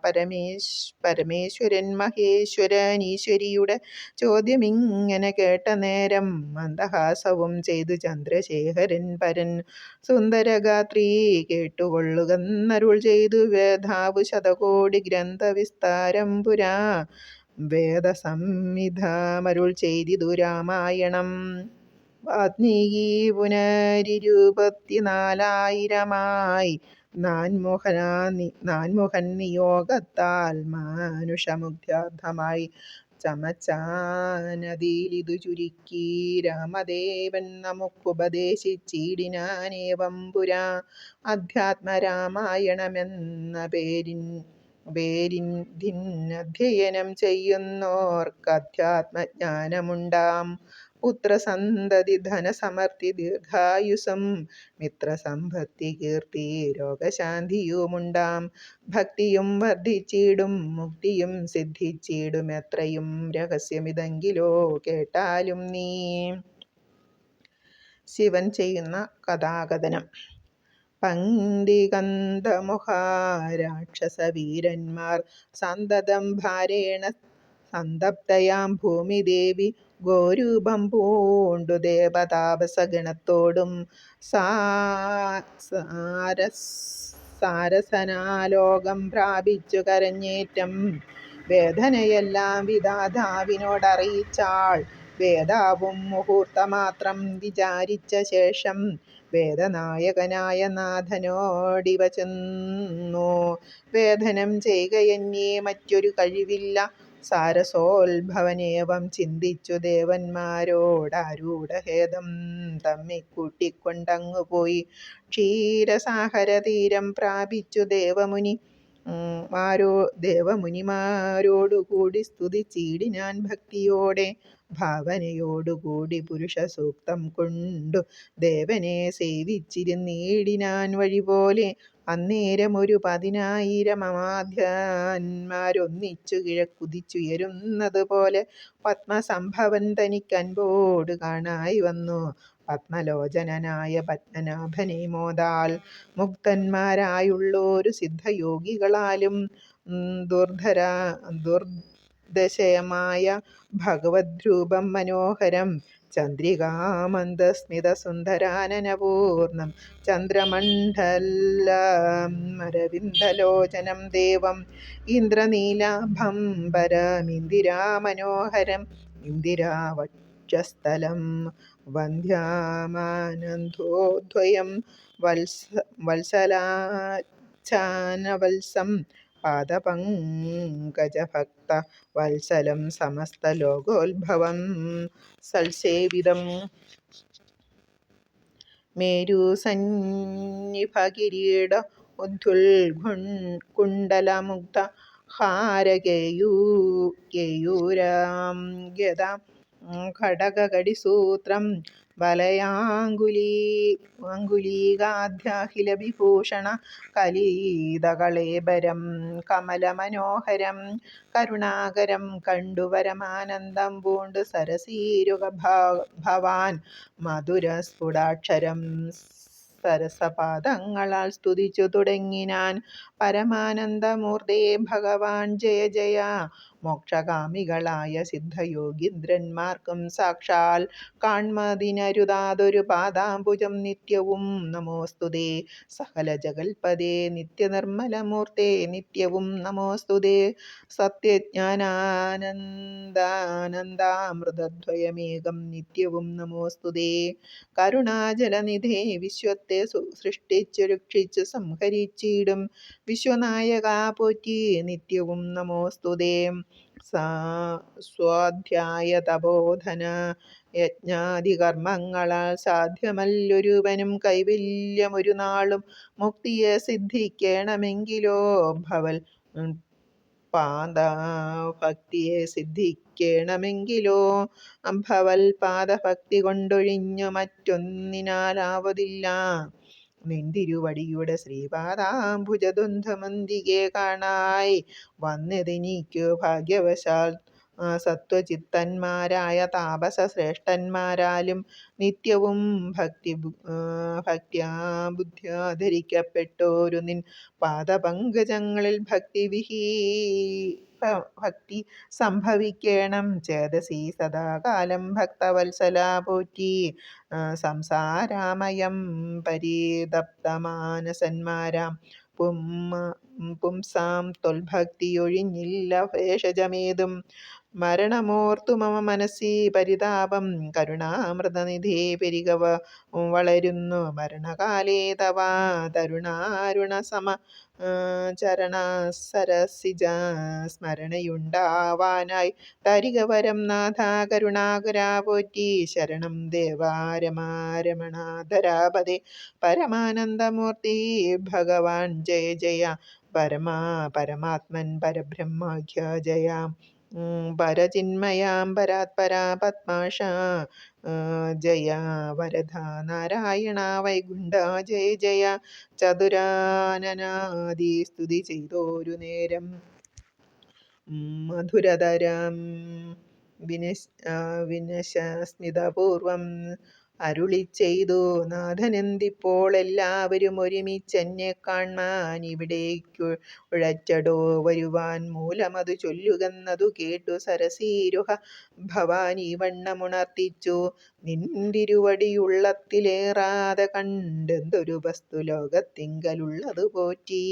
പരമേശ്വരൻ മഹേശ്വരൻ ഈശ്വരിയുടെ ചോദ്യമിങ്ങനെ കേട്ട നേരം മന്ദഹാസവും ചെയ്തു ചന്ദ്രശേഖരൻ പരൻ. സുന്ദരഗാത്രീ കേട്ടുകൊള്ളുകന്നരുൾ ചെയ്തു വേദാവു ശതകോടി ഗ്രന്ഥവിസ്താരം പുരാ വേദസംഹിതമരുൾ ചെയ്തിതു രാമായണം. വാത്മീകി പുനരിരുപത്തിനാലായിരമായി നാൻമുഖൻ നിയോഗത്താൽ മാനുഷമുക്ത്യാർത്ഥമായി ചമച്ചാനതിലിതു ചുരുക്കി രാമദേവൻ നമുക്കുപദേശിച്ചിടിനാനേവം പുരാ. അധ്യാത്മരാമായണമെന്ന പേരിനധ്യയനം ചെയ്യുന്നോർക്കധ്യാത്മജ്ഞാനമുണ്ടാം. പുത്രസന്തതി ധനസമൃദ്ധി ദീർഘായുസ്സും മിത്രസമ്പത്തി കീർത്തി രോഗശാന്തിയുമുണ്ടാം. ഭക്തിയും വർദ്ധിച്ചിടും മുക്തിയും സിദ്ധിച്ചിടും എത്രയും രഹസ്യമിതെങ്കിലോ കേട്ടാലും നീ. ശിവൻ ചെയ്യുന്ന കഥാകഥനം. പങ്ക്തികന്ധമുഖ രാക്ഷസവീരന്മാർ സന്തതം ഭാരേണ സന്തപ്തയാം ഭൂമിദേവി ഗോരൂപം പൂണ്ടു ദേവതാപസഗണത്തോടും സാരസനാലോകം പ്രാപിച്ചു കരഞ്ഞേറ്റം വേദനയെല്ലാം വിധാതാവിനോടറിയിച്ചാൾ. വേദാവും മുഹൂർത്തമാത്രം വിചാരിച്ച ശേഷം വേദനായകനായ നാഥനോടിവ ചെന്നു. വേദനം ചെയ്കയെന്നേ മറ്റൊരു കഴിവില്ല. സാരസോത്ഭവനേവം ചിന്തിച്ചു ദേവന്മാരോടാരൂഢഹേദം തമ്മിക്കൂട്ടിക്കൊണ്ടങ്ങുപോയി. ക്ഷീരസാഗരതീരം പ്രാപിച്ചു ദേവമുനിമാരോടുകൂടി സ്തുതിച്ചിടിനാൻ ഭക്തിയോടെ. ഭാവനയോടുകൂടി പുരുഷസൂക്തം കൊണ്ടു ദേവനെ സേവിച്ചിരുന്നീടിനാൻ വഴിപോലെ. അന്നേരമൊരു 10,000 അമാത്യന്മാരൊന്നിച്ചു കിഴക്കുതിച്ചുയരുന്നത് പോലെ പത്മസംഭവൻ തനിക്കൻപോട് കാണായി വന്നു. പത്മലോചനനായ പത്മനാഭനെ മോദാൽ മുക്തന്മാരായുള്ളോരു സിദ്ധയോഗികളാലും ദുർദശയമായ ഭഗവദ്രൂപം മനോഹരം ചന്ദ്രികാമന്ദസ്മിതസുന്ദരാനനപൂർണം ചന്ദ്രമണ്ഡലമരവിന്ദലോചനം ദേവം ഇന്ദ്രനീലാഭംബരമിന്ദിരാമനോഹരം ഇന്ദിരാവക്ഷസ്ഥലം വന്ധ്യാമാനന്ദോദ്വയം വത്സലാച്ഛാനവത്സം പാദപങ്കജഭക്ത വത്സലം സമസ്തലോകോത്ഭവം സൽസേവിതം മേരുസന്നിഭകിരീട ഉദ്ധുൽകുണ്ഡലമുഗ്ധ ഹാരകേയൂരാം ഗദ ഘടകടിസൂത്രം വലയാങ്കുലീകാധ്യാഖിലവിഭൂഷണ കലീതകളേബരം കമലമനോഹരം കരുണാകരം കണ്ടു പരമാനന്ദം പൂണ്ട് സരസീരുക ഭവാൻ മധുരസ്ഫുടാക്ഷരം സരസപാദങ്ങളാൽ സ്തുതിച്ചു തുടങ്ങിനാൻ. പരമാനന്ദമൂർത്തേ ഭഗവാൻ ജയ ജയ. മോക്ഷകാമികളായ സിദ്ധയോഗീന്ദ്രന്മാർക്കും സാക്ഷാൽ കാൺമതിനരുതാതൊരു പാദാംബുജം നിത്യവും നമോസ്തുതേ. സകല ജഗൽപദേ നിത്യനിർമ്മലമൂർത്തേ നിത്യവും നമോസ്തുതേ. സത്യജ്ഞാനാനന്ദാനന്ദാമൃതദ്വയമേകം നിത്യവും നമോസ്തുതേ. കരുണാജലനിധേ വിശ്വത്തെ സൃഷ്ടിച്ചു രക്ഷിച്ചു സംഹരിച്ചിടും വിശ്വനായകാ പോറ്റി നിത്യവും നമോസ്തുതേ. സ്വാധ്യായ തപോധന യജ്ഞാദികർമ്മങ്ങളാൽ സാധ്യമല്ലൊരുവനും കൈവല്യമൊരു നാളും മുക്തിയെ സിദ്ധിക്കണമെങ്കിലോ ഭവൽ പാദഭക്തിയെ സിദ്ധിക്കണമെങ്കിലോ ഭവൽ പാദഭക്തി കൊണ്ടൊഴിഞ്ഞു മറ്റൊന്നിനാലാവതില്ല. നിന്തിരുവടിയുടെ ശ്രീപാദാംബുജദ്വന്ദ്വമന്തികെ കാണായി വന്നതെനിക്കു ഭാഗ്യവശാൽ സത്വചിത്തന്മാരായ താപസ ശ്രേഷ്ഠന്മാരാലും നിത്യവും ഭക്ത്യാ ബുദ്ധ്യാ ധരിക്കപ്പെട്ടോരു നിൻ പാദപങ്കജങ്ങളിൽ ഭക്തി സംഭവിക്കേണം ചേതസി സദാകാലം ഭക്തവത്സലാ പോറ്റി. സംസാരാമയം പരിതപ്തമാനസന്മാരാം പുംസാം ത്വൽഭക്തിയൊഴിഞ്ഞില്ല ഭേഷജമേതും. മരണമോർത്തു മമ മനസ്സി പരിതാപം കരുണാമൃതനിധേ പെരുക വളരുന്നു. മരണകാലേ തവ തരുണാരുണസമ ചരണസരസിജ സ്മരണയുണ്ടാവാനായി തരിക വരം നാഥ കരുണാകരാ പോറ്റി. ശരണം ദേവാ രമാരമണാധരാപദേ പരമാനന്ദമൂർത്തി ഭഗവാൻ ജയ ജയ. പരമാത്മൻ പരബ്രഹ്മാഖ്യ ജയ. പരചിന്മയാം പരാത്പരാ പത്മാശ ജയ. വരദ നാരായണ വൈകുണ്ഠ ജയ ജയ. ചതുരാനനാദി സ്തുതി ചെയ്തോരു നേരം മധുരതരം വിനശസ്മിതപൂർവം അരുളിച്ചെയ്തു നാഥനെന്തിപ്പോൾ എല്ലാവരും ഒരുമിച്ചെന്നെ കാൺമാൻ ഇവിടേക്കുഴറ്റടോ വരുവാൻ മൂലമതു ചൊല്ലുകെന്നതു കേട്ടു സരസീരുഹ ഭവാനി വണ്ണമുണർത്തിച്ചു. നിന്തിരുവടിയുള്ളത്തിലേറാതെ കണ്ടെന്തൊരു വസ്തു ലോകത്തിങ്കലുള്ളതു പോറ്റി.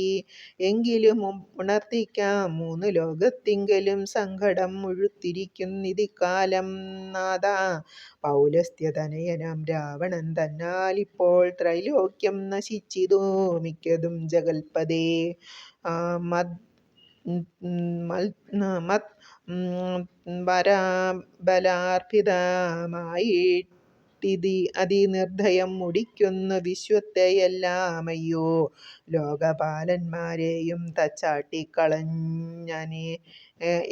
എങ്കിലും ഉണർത്തിക്കാം 3 ലോകത്തിങ്കലും സങ്കടം മുഴുത്തിരിക്കുന്നിതിക്കാലം നാഥ. പൗലസ്ത്യതനയനാം രാവണൻ തന്നാലിപ്പോൾ ത്രൈലോക്യം നശിച്ചിതു മിക്കതും ജഗൽപദേ. ബലാർപ്പിതമായിട്ടിതി അതിനിർദ്ദയം മുടിക്കുന്നു വിശ്വത്തെയെല്ലാമയ്യോ. ലോകപാലന്മാരെയും തച്ചാട്ടിക്കളഞ്ഞനെ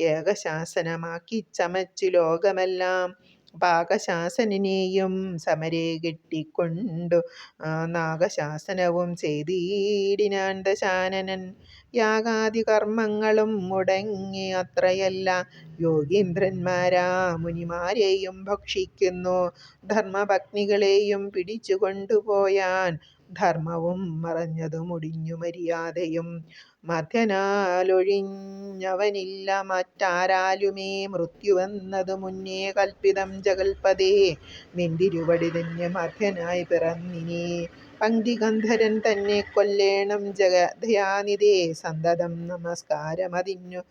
ഏകശാസനമാക്കി ചമച്ചു ലോകമെല്ലാം പാകശാസനെയും സമരെ കെട്ടിക്കൊണ്ടു നാഗശാസനവും ചെയ്തിടിനാൻ ദശാനനൻ. യാഗാദി കർമ്മങ്ങളും മുടങ്ങി അത്രയല്ല യോഗീന്ദ്രന്മാരാ മുനിമാരെയും ഭക്ഷിക്കുന്നു. ധർമ്മപത്നികളെയും പിടിച്ചു കൊണ്ടുപോയാൻ. ധർമ്മവും മറഞ്ഞതു മുടിഞ്ഞു മര്യാദയും. മധ്യനാലൊഴിഞ്ഞവനില്ല മറ്റാരാലുമേ മൃത്യുവെന്നതു മുന്നേ കൽപ്പിതം ജഗൽപദേ. നിന്തിരുവടി തന്നെ മധ്യനായി പിറന്നിനി. പങ്ക്തിഗന്ധരൻ തന്നെ കൊല്ലേണം ജഗദയാനിതേ. സന്തതം നമസ്കാരമതിന്നു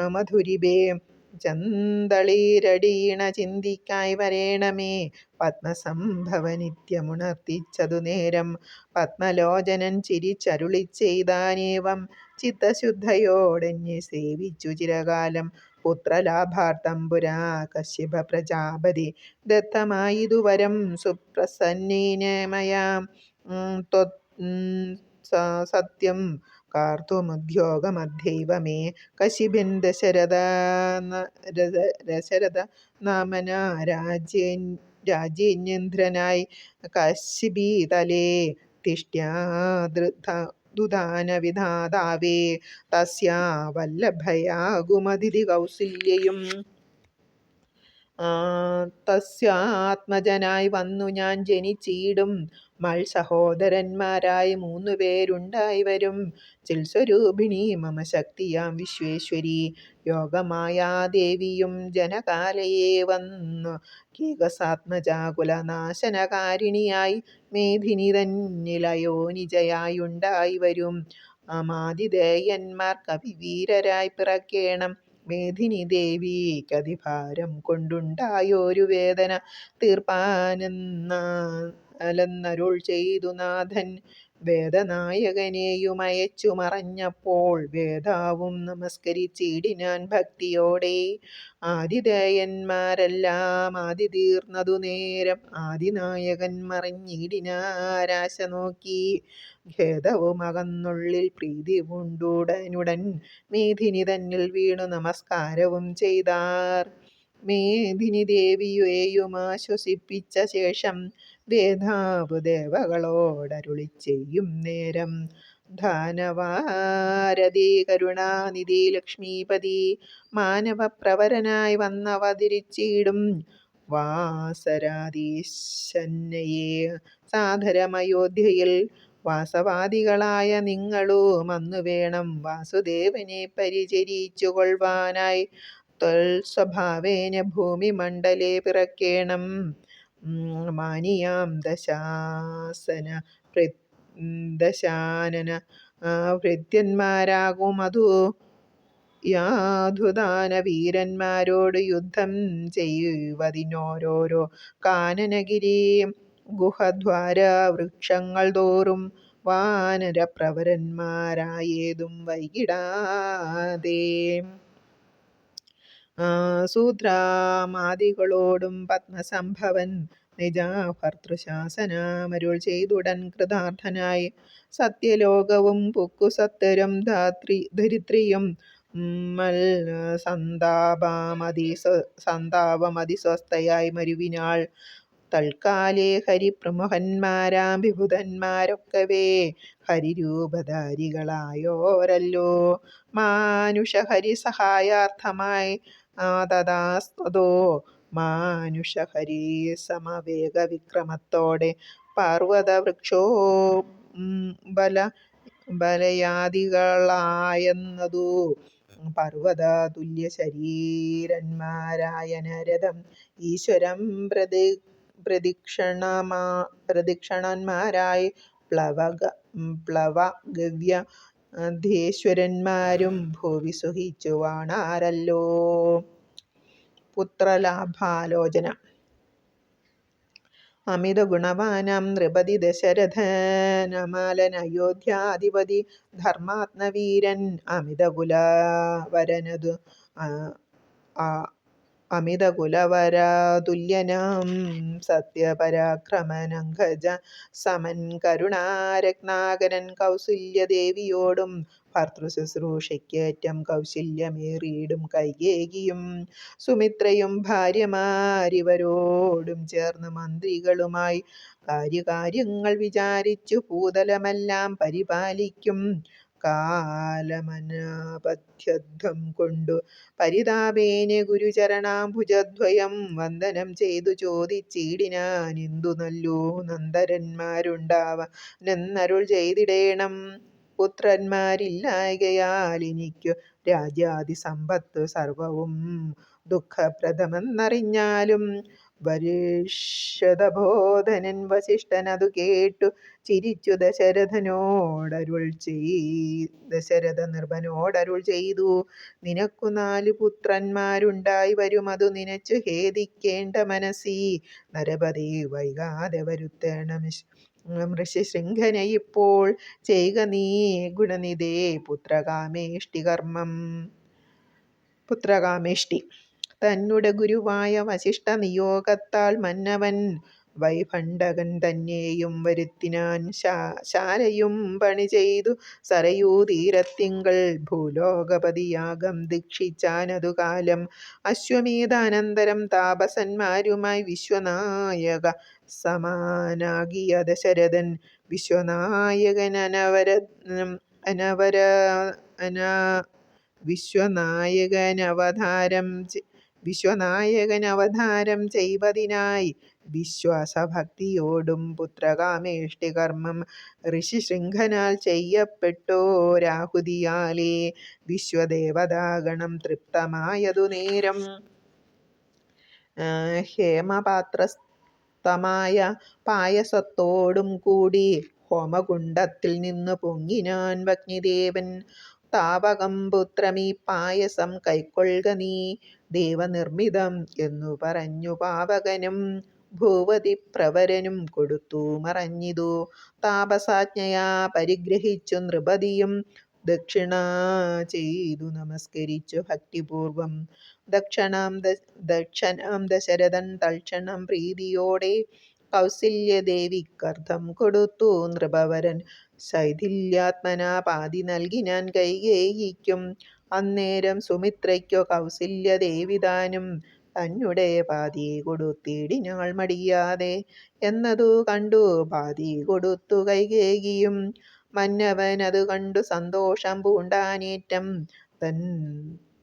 മധുരിപേ. ചന്തളിരടീണ ചിന്തിക്കായി വരേണമേ. പത്മസംഭവ നിത്യമുണർത്തിച്ചതു നേരം. പത്മലോചനൻ ചിരിച്ചരുളി ചെയ്താനേവം. ചിത്തശുദ്ധയോടെന്നെ സേവിച്ചു ചിരകാലം. പുത്രലാഭാർത്ഥം പുരാ കശ്യപ പ്രജാപതി ദത്തമായിതു വരം സുപ്രസന്നേന മയാ. സത്യം കാർത്തുമുദ്യോഗമദ്യൈവ മേ. കശിപൻ ദശരഥ നാമന രാജ്യേന്ദ്രനായി കശിപീതലേ തിഷ്ട്യാദുദാനവിധാതാവേ. തസ്യാ വല്ലഭയാകുമതിഥി കൗസല്യയും. തസ്യാത്മജനായി വന്നു ഞാൻ ജനിച്ചിടും. മത്സഹോദരന്മാരായി 3 പേരുണ്ടായി വരും. ചിൽസ്വരൂപിണി മമ ശക്തിയാം വിശ്വേശ്വരി. യോഗമായാദേവിയും ജനകാലയെ വന്നു. കേകസാത്മജാകുലനാശനകാരിണിയായി മേധിനി തന്നിലയോനിജയായുണ്ടായി വരും. മാതിദേയന്മാർ കവിവീരരായി പിറക്കേണം. മേധിനി ദേവിക്കതിഭാരം കൊണ്ടുണ്ടായോരു വേദന തീർപ്പാനെന്നരുൾ ചെയ്തു നാഥൻ. വേദനായകനെയും അയച്ചു മറഞ്ഞപ്പോൾ വേദാവും നമസ്കരിച്ചിടിനാൻ ഭക്തിയോടെ. ആതിഥേയന്മാരെല്ലാം ആദി തീർന്നതു നേരം. ആദിനായകൻ മറിഞ്ഞിടിനാരാശ നോക്കി. ഖേദവും അകന്നുള്ളിൽ പ്രീതി പൂണ്ടുടനുടൻ മേധിനി തന്നിൽ വീണു നമസ്കാരവും ചെയ്താർ. മേധിനി ദേവിയെയും ആശ്വസിപ്പിച്ച ശേഷം വേദാവ് ദേവകളോടരുളി ചെയ്യും നേരം. ധാനവാരതി കരുണാനിധി ലക്ഷ്മീപതി മാനവപ്രവരനായി വന്നവതരിച്ചിടും. വാസരാധീശന്നയെ സാദരമയോധ്യയിൽ. വാസവാദികളായ നിങ്ങളും അന്നു വേണം വാസുദേവനെ പരിചരിച്ചു കൊള്ളുവാനായി. ത്വൽസ്വഭാവേന ഭൂമിമണ്ഡലേ പിറക്കേണം. മാനിയാം ദശാനന ഭൃത്യന്മാരാകുമതു യാധുദാനവീരന്മാരോട് യുദ്ധം ചെയ്യുവതിനോരോരോ കാനനഗിരി ഗുഹദ്വാര വൃക്ഷങ്ങൾ തോറും. വാനരപ്രവരന്മാരായേതും വൈകിടാതെ സൂത്രാമാദികളോടും പത്മസംഭവൻ നിജഭർതൃശാസനമരുൾ ചെയ്തുടൻ കൃതാർത്ഥനായി. സത്യലോകവും പുക്കു സത്വരം ധരിത്രിയും സന്താപമതിസ്വസ്ഥയായി മരുവിനാൾ. തൽക്കാലേ ഹരിപ്രമുഖന്മാരാം വിബുധന്മാരൊക്കവേ ഹരിരൂപധാരികളായോരല്ലോ. മാനുഷഹരി സഹായാർത്ഥമായി തഥാസ്തോ മാനുഷഹരി സമവേഗവിക്രമത്തോടെ ബലയാദികളായെന്നതു. പർവ്വത തുല്യശരീരന്മാരായ നരദം ഈശ്വരം പ്രദക്ഷിണന്മാരായി പ്ലവഗവ്യധീശ്വരന്മാരും ഭുവി സുഖിച്ചു വാണാരല്ലോ. പുത്രലാഭാലോചന. അമിത ഗുണവാനാം നൃപതി ദശരഥനമലൻ അയോധ്യാധിപതി ധർമാത്മവീരൻ. അമിത കുലവരനതു അമിതകുലവരാതുല്യനാം സത്യപരാക്രമനങ്കജ സമൻ കരുണാരത്നാകരൻ കൗസല്യദേവിയോടും ഭർതൃശുശ്രൂഷയ്ക്കേറ്റം കൗശല്യമേറിയിടും കൈകേയിയും സുമിത്രയും ഭാര്യമാരിവരോടും ചേർന്ന് മന്ത്രികളുമായി കാര്യകാര്യങ്ങൾ വിചാരിച്ചു ഭൂതലമെല്ലാം പരിപാലിക്കും കാലമനാപഥ്യത്വം കൊണ്ടു പരിതാപേന ഗുരുചരണാംബുജദ്വയം വന്ദനം ചെയ്തു ചോദിച്ചിടിനാൻ, എന്തു നല്ലു നന്ദരന്മാരുണ്ടാവനെന്നരുൾ ചെയ്തിടേണം. പുത്രന്മാരില്ലായകയാൽ എനിക്കു രാജ്യാദി സമ്പത്ത് സർവവും ദുഃഖപ്രദമെന്നറിഞ്ഞാലും വരിഷദബോധനൻ വസിഷ്ഠനതു കേട്ടു ചിരിച്ചു ദശരഥ നിർഭനോടരുൾ ചെയ്തു, നിനക്കു 4 പുത്രന്മാരുണ്ടായി വരുമതു നിനച്ചു ഖേദിക്കേണ്ട മനസ്സി നരപതി വൈകാതെ വരുത്തേണം. ഋഷിശൃംഖനെ ഇപ്പോൾ ചെയ്ക നീ ഗുണനിധേ പുത്രകാമേഷ്ടി. തന്നുടെ ഗുരുവായ വസിഷ്ഠ നിയോഗത്താൽ മന്നവൻ വൈഭണ്ഡകൻ തന്നെയും വരുത്തിനാൻ. ശാലയും പണി ചെയ്തു സരയൂ തീരത്തിങ്കൽ ഭൂലോകപതിയാഗം ദീക്ഷിച്ചാനതു കാലം. അശ്വമേധാനന്തരം താപസന്മാരുമായി വിശ്വനായക സമാനാകിയ ദശരഥൻ വിശ്വനായകനവതാരം ചെയ്വതിനായി വിശ്വാസഭക്തിയോടും പുത്രകാമേഷ്ടി കർമ്മം ഋഷിശൃംഖനാൽ ചെയ്യപ്പെട്ടോരാഹുതിയാലേ വിശ്വദേവതാഗണം തൃപ്തമായതു നേരം. ഹേമപാത്രസ്ഥമായ പായസത്തോടും കൂടി ഹോമകുണ്ഡത്തിൽ നിന്നു പൊങ്ങിനാൻ വഗ്നിദേവൻ. താവകം പുത്രമീ പായസം കൈക്കൊള്ളുക നീ ദേവനിർമ്മിതം എന്നു പറഞ്ഞു പാവകനും ഭൂപതി പ്രവരനും കൊടുത്തു മറഞ്ഞിതു. താപസാജ്ഞയാ പരിഗ്രഹിച്ചു നൃപതിയും ദക്ഷിണ ചെയ്തു നമസ്കരിച്ചു ഭക്തിപൂർവം. ദക്ഷനാം ദശരഥൻ തൽക്ഷണം പ്രീതിയോടെ കൗസല്യദേവിക്കർദ്ധം കൊടുത്തു. നൃപവരൻ ശൈഥില്യാത്മനാ പാതി നൽകിനാൻ കൈകേയിക്കും. അന്നേരം സുമിത്രയ്ക്കു കൗസല്യദേവിതാനും തന്നെ പാതി കൊടുത്തിടിനാൾ മടിയാതെ. എന്നതു കണ്ടു പാതി കൊടുത്തു കൈകേയിയും. മന്നവൻ അതു കണ്ടു സന്തോഷം പൂണ്ടാനേറ്റം.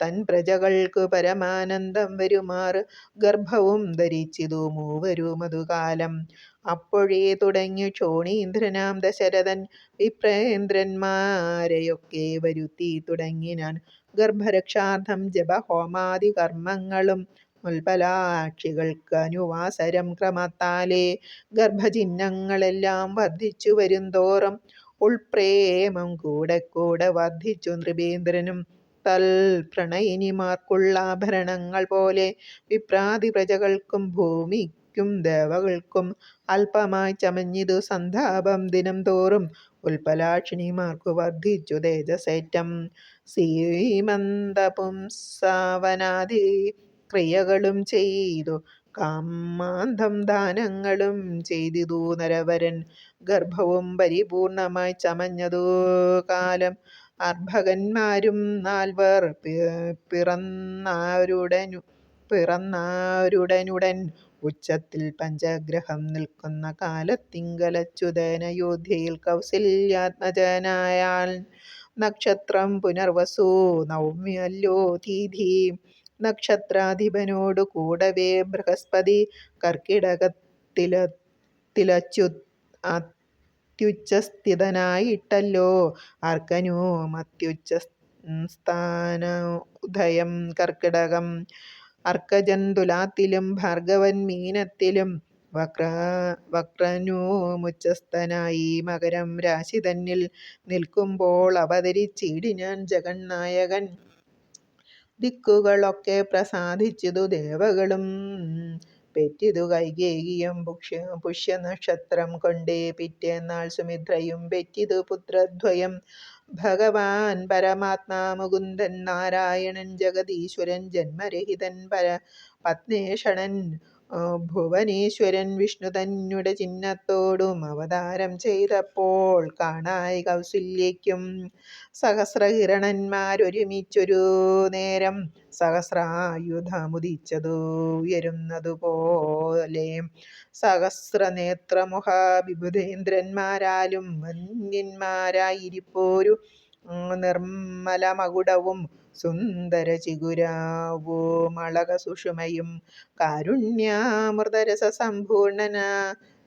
തൻ പ്രജകൾക്കു പരമാനന്ദം വരുമാറ് ഗർഭവും ധരിച്ചിതു മൂവരും അതുകാലം. അപ്പോഴേ തുടങ്ങി ക്ഷോണീന്ദ്രനാം ദശരഥൻ വിപ്രേന്ദ്രന്മാരെയൊക്കെ വരുത്തി തുടങ്ങിനാൻ ഗർഭരക്ഷാർത്ഥം ജപഹോമാദി കർമ്മങ്ങളും. ഉൽപ്പലാക്ഷികൾക്ക് അനുവാസരം ക്രമത്താലേ ഗർഭചിഹ്നങ്ങളെല്ലാം വർദ്ധിച്ചു വരുംതോറും ഉൾപ്രേമം കൂടെ കൂടെ വർദ്ധിച്ചു നൃപേന്ദ്രനും. പ്രണയിനിമാർക്കുള്ള ആഭരണങ്ങൾ പോലെ വിപ്രാതി പ്രജകൾക്കും ഭൂമിക്കും ദേവകൾക്കും അല്പമായി ചമഞ്ഞിതു സന്താപം ദിനം തോറും. ഉൽപ്പലാക്ഷിണിമാർക്കു വർദ്ധിച്ചു തേജസേറ്റം. സീമന്തപുംസാവനാദി ക്രിയകളും ചെയ്തു കാമാന്ധം ദാനങ്ങളും ചെയ്തിതു നരവരൻ. ഗർഭവും പരിപൂർണമായി ചമഞ്ഞതു കാലം. അർഭകന്മാരും 4 പിറന്നാരുടനുടൻ ഉച്ചത്തിൽ പഞ്ചഗ്രഹം നിൽക്കുന്ന കാലത്തിങ്കലച്യുതനയോധ്യയിൽ കൗസല്യാത്മജനായാൽ. നക്ഷത്രം പുനർവസു നവമ്യല്ലോ തീഥി. നക്ഷത്രാധിപനോടു കൂടവേ ബൃഹസ്പതി കർക്കിടകത്തിലത്യുച്ചസ്ഥിതനായിട്ടല്ലോ അർക്കനു മത്യുച്ചസ്ഥാനോദയം. കർക്കിടകം അർക്കജൻ തുലാത്തിലും ഭാർഗവൻ മീനത്തിലും വക്രനുമുച്ചസ്ഥനായി മകരം രാശി തന്നിൽ നിൽക്കുമ്പോൾ അവതരിച്ചിടിനാൻ ജഗന്നായകൻ. ദിക്കുകളൊക്കെ പ്രസാദിച്ചിതു ദേവകളും പെറ്റിതു കൈകേയിയും. പുഷ്യനക്ഷത്രം കൊണ്ടേ പിറ്റേന്നാൾ സുമിത്രയും പെറ്റിതു പുത്രദ്വയം. ഭഗവാൻ പരമാത്മാ മുകുന്ദൻ നാരായണൻ ജഗദീശ്വരൻ ജന്മരഹിതൻ പത്മേഷണൻ ഭുവനേശ്വരൻ വിഷ്ണു തന്നുടെ ചിഹ്നത്തോടും അവതാരം ചെയ്തപ്പോൾ കാണായി കൗസല്യയ്ക്കും സഹസ്രകിരണന്മാരൊരുമിച്ചൊരു നേരം സഹസ്രായുധമുദിച്ചതു ഉയരുന്നതുപോലെ സഹസ്രനേത്രമുഖാഭിബുധേന്ദ്രന്മാരാലും വന്യന്മാരായിരിപ്പോരു നിർമ്മലമകുടവും സുന്ദര ചിഗുരാവുമളക സുഷുമയും കാരുണ്യാമൃതരസ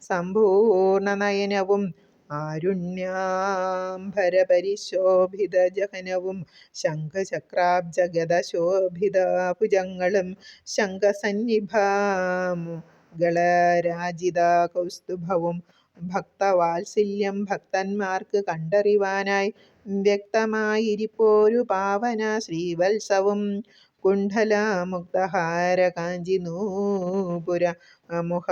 സമ്പൂർണ നയനവും ആരുണ്യാംബരപരിശോഭിത ജഹനവും ശംഖചക്രാബ്ജഗദശോഭിത ഭുജങ്ങളും ശംഖസന്നിഭാമുകളരാജിത കൗസ്തുഭവും ഭക്തവാത്സല്യം ഭക്തന്മാർക്ക് കണ്ടറിവാനായി വ്യക്തമായിരിപ്പോരു പാവന ശ്രീവത്സവും കുണ്ഡല മുക്തഹാര കാഞ്ചി നൂപുര മുഖ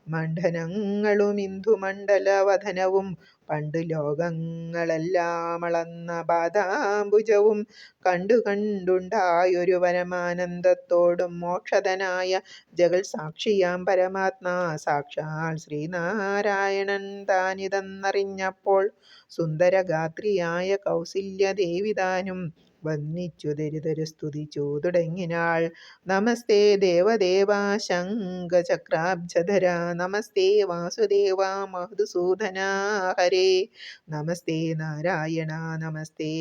മണ്ഡനങ്ങളും ഇന്ദുമണ്ഡലവധനവും പണ്ടു ലോകങ്ങളെല്ലാം അളന്ന പാദാംബുജവും കണ്ടുണ്ടായൊരു പരമാനന്ദത്തോടും മോക്ഷതനായ ജഗൽ സാക്ഷിയാം പരമാത്മാ സാക്ഷാൽ ശ്രീനാരായണൻ താനിതെന്നറിഞ്ഞപ്പോൾ സുന്ദരഗാത്രിയായ കൗസല്യദേവിതാനും വന്നിച്ചു ദരിതര സ്തുതിച്ചു തുടങ്ങിനാൾ. നമസ്തേ ദേവദേവ ശംഖചക്രാബ്ജധര നമസ്തേ വാസുദേവ മധുസൂദന ഹരേ നമസ്തേ നാരായണ നമസ്തേ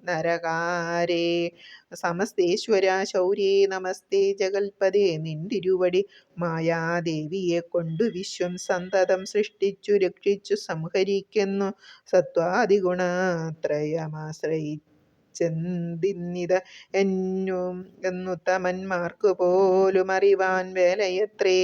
നരകാരേ സമസ്തേശ്വര ശൗര്യേ നമസ്തേ ജഗൽപദേ നിന്തിരുവടി മായാദേവിയെ കൊണ്ടു വിശ്വം സന്തതം സൃഷ്ടിച്ചു രക്ഷിച്ചു സംഹരിക്കുന്നു സത്വാദിഗുണത്രയമാശ്രയിച്ചെന്തിന്നിത എന്നുത്തമന്മാർക്കു പോലും അറിവാൻ വേലയത്രേ.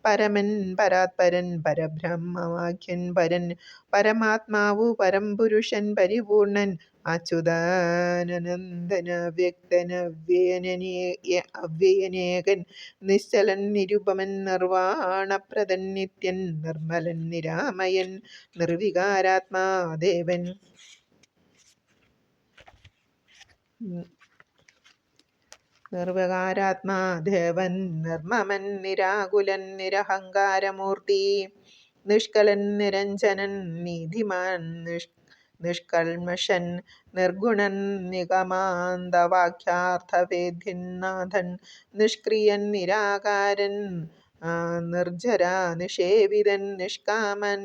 പരമൻ പരാത്പരൻ പരബ്രഹ്മവാക്യൻ പരൻ പരമാത്മാവു പരംപുരുഷൻ പരിപൂർണൻ അച്യുതാനന്ദന വ്യക്തൻ അവ്യയനേകൻ നിശ്ചലൻ നിരുപമൻ നിർവാണപ്രദൻ നിത്യൻ നിർമ്മലൻ നിരാമയൻ നിർവികാരാത്മാദേവൻ നിർമമൻ നിരാകുലൻ നിരഹങ്കാരമൂർത്തി നിഷ്കലൻ നിരഞ്ജനൻ നീതിമാൻ നിഷ്കൽമഷൻ നിർഗുണൻ നിഗമാന്തവാക്യാർത്ഥവേദ്യൻ നാഥൻ നിഷ്ക്രിയൻ നിരാകാരൻ നിർജര നിഷേവിതൻ നിഷ്കാമൻ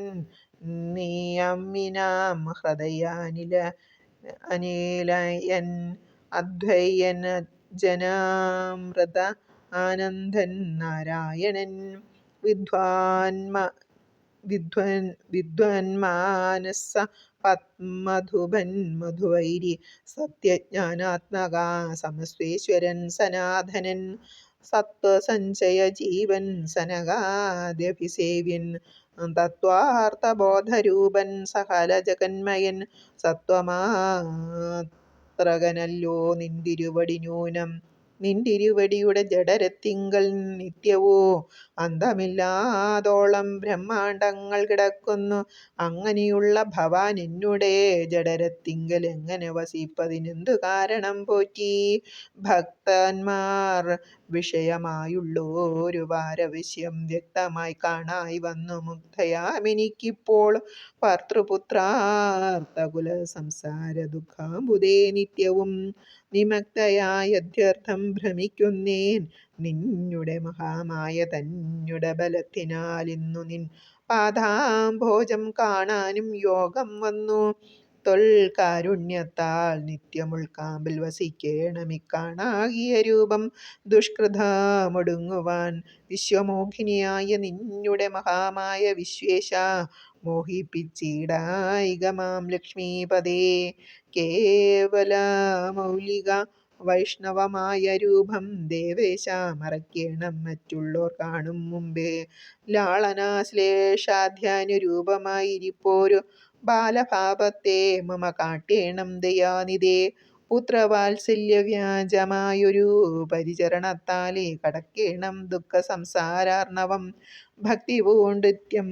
നിയമ്മിനാം അനിലയൻ അദ്വൈയൻ ജനാമൃത ആനന്ദൻ നാരായണൻ വിദ്വാൻമാനസ പത്മധുഭൻ മധുവൈരി സത്യജ്ഞാനാത്മക സമസ്വേശ്വരൻ സനാതനൻ സത്വസഞ്ചയ ജീവൻ സനകാദ്യഭിസേവ്യൻ തത്വാർത്ഥബോധരൂപൻ സകല ജഗന്മയൻ സത്വമാത്രകനല്ലോ നിന്തിരുവടി ന്യൂനം നിന്തിരുവടിയുടെ ജഡരത്തിങ്കൽ നിത്യവോ അന്തമില്ലാതോളം ബ്രഹ്മാണ്ടങ്ങൾ കിടക്കുന്നു. അങ്ങനെയുള്ള ഭവാൻ എന്നുടെ ജഡരത്തിങ്കൽ എങ്ങനെ വസിപ്പതിനെന്തു കാരണം പോറ്റി? ഭക്തന്മാർ വിഷയമായുള്ളൊരു പാരവശ്യം വ്യക്തമായി കാണായി വന്നു മുക്തയാമെനിക്കിപ്പോൾ. ഭർത്തൃപുത്രാർത്ഥകുല സംസാര ദുഃഖാംബുദേ നിത്യവും നിമഗ്നയായത്യർത്ഥം ഭ്രമിക്കുന്നേൻ നിന്നുടെ മഹാമായ തന്നുടെ ബലത്തിനാൽ ഇന്നു നിൻ പാദാംഭോജം കാണാനും യോഗം വന്നു. തൊൽകാരുണ്യത്താൽ നിത്യമുൾക്കാമ്പിൽ വസിക്കേണമിക്കാണാകിയ രൂപം ദുഷ്കൃതമൊടുങ്ങുവാൻ വിശ്വമോഹിനിയായ നിന്നുടെ മഹാമായ വിശ്വേശ മോഹിപ്പിച്ചിടായികമാം ലക്ഷ്മീപദേ. കേവല മൗലിക വൈഷ്ണവമായ രൂപം ദേവേശ മറയ്ക്കേണം മറ്റുള്ളോർ കാണും മുമ്പേ. ലാളനാശ്ലേഷാധ്യാനുരൂപമായിരിപ്പോരു ബാലഭാവത്തെ മമ കാട്ടേണം ദയാനിധേ. പുത്രവാത്സല്യവ്യാജമായൊരു പരിചരണത്താലേ കടക്കേണം ദുഃഖ സംസാരാർണവം. ഭക്തി പൂണ്ടിത്യം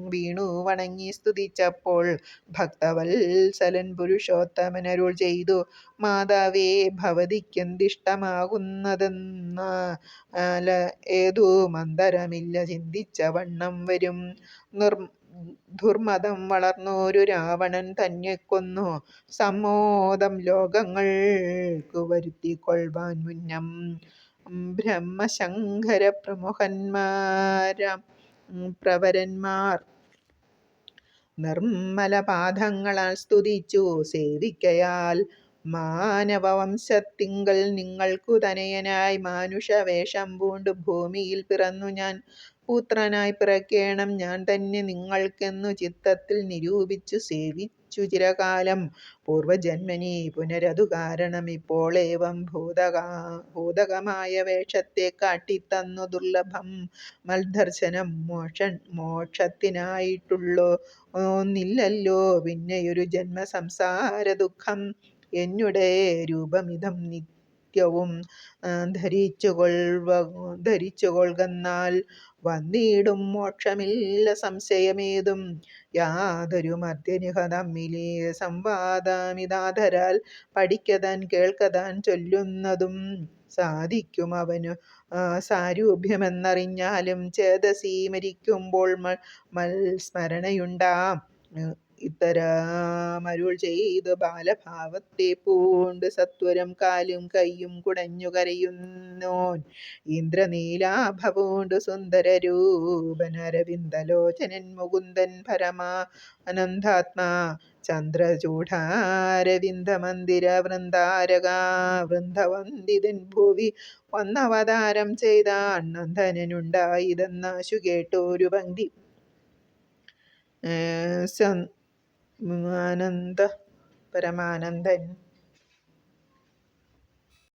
വീണു വണങ്ങി സ്തുതിച്ചപ്പോൾ ഭക്തവത്സലൻ പുരുഷോത്തമനരുൾ ചെയ്തു, മാതാവേ, ഭവതിക്കെന്തിഷ്ടമാകുന്നതെന്നാൽ ഏതു മന്ദരമില്ല ചിന്തിച്ച വണ്ണം വരും. ദുർമതം വളർന്നോരു രാവണൻ തന്നെ കൊന്നു സമ്മോദം ലോകങ്ങൾക്കു വരുത്തിക്കൊള്ളുവാൻ മുന്നം ബ്രഹ്മശങ്കര പ്രമുഖന്മാരാം പ്രവരന്മാർ നിർമ്മലപാദങ്ങളാൽ സ്തുതിച്ചു സേവിക്കയാൽ മാനവവംശത്തിങ്കൽ നിങ്ങൾക്കു തനയനായി മാനുഷവേഷം പൂണ്ടു ഭൂമിയിൽ പിറന്നു ഞാൻ. പുത്രനായി പിറക്കേണം ഞാൻ തന്നെ നിങ്ങൾക്കെന്നു ചിത്തത്തിൽ നിരൂപിച്ചു സേവിച്ചു ചിരകാലം. പൂർവജന്മനി പുനരതു കാരണം ഇപ്പോൾ ഏവം ഭൂതകമായ വേഷത്തെ കാട്ടിത്തന്നു ദുർലഭം മൽദർശനം മോക്ഷത്തിനായിട്ടുള്ളോ ഒന്നില്ലല്ലോ പിന്നെയൊരു ജന്മസംസാര ദുഃഖം. എന്നുടെ രൂപമിതം നിത്യവും ധരിച്ചുകൊള്ളുകന്നാൽ വന്നിടും മോക്ഷമില്ല സംശയമേതും. യാതൊരു മർത്യനിഹ തമ്മിലെ സംവാദമിതാധരാൽ പഠിക്കതാൻ കേൾക്കതാൻ ചൊല്ലുന്നതും സാധിക്കും അവനു സാരൂപ്യമെന്നറിഞ്ഞാലും ചേതസി മരിക്കുമ്പോൾ മൽസ്മരണയുണ്ടാം. ഇത്തരമരുൾ ചെയ്തു ബാലഭാവത്തെ പൂണ്ട് സത്വരം കാലും കൈയും കുടഞ്ഞു കരയുന്നോൻ ഇന്ദ്രനീലാഭപൂണ്ടു സുന്ദരരൂപൻ അരവിന്ദലോചനൻ മുകുന്ദൻ പരമാനന്ദാത്മാ. ചന്ദ്രചൂഢാരവിന്ദമന്ദിര വൃന്ദവന്ദിതൻ ഭുവി വന്നവതാരം ചെയ്താൻ നന്ദനനുണ്ടായതെന്നാശു കേട്ടോരു പങ്ക്തി. പരമാനന്ദൻ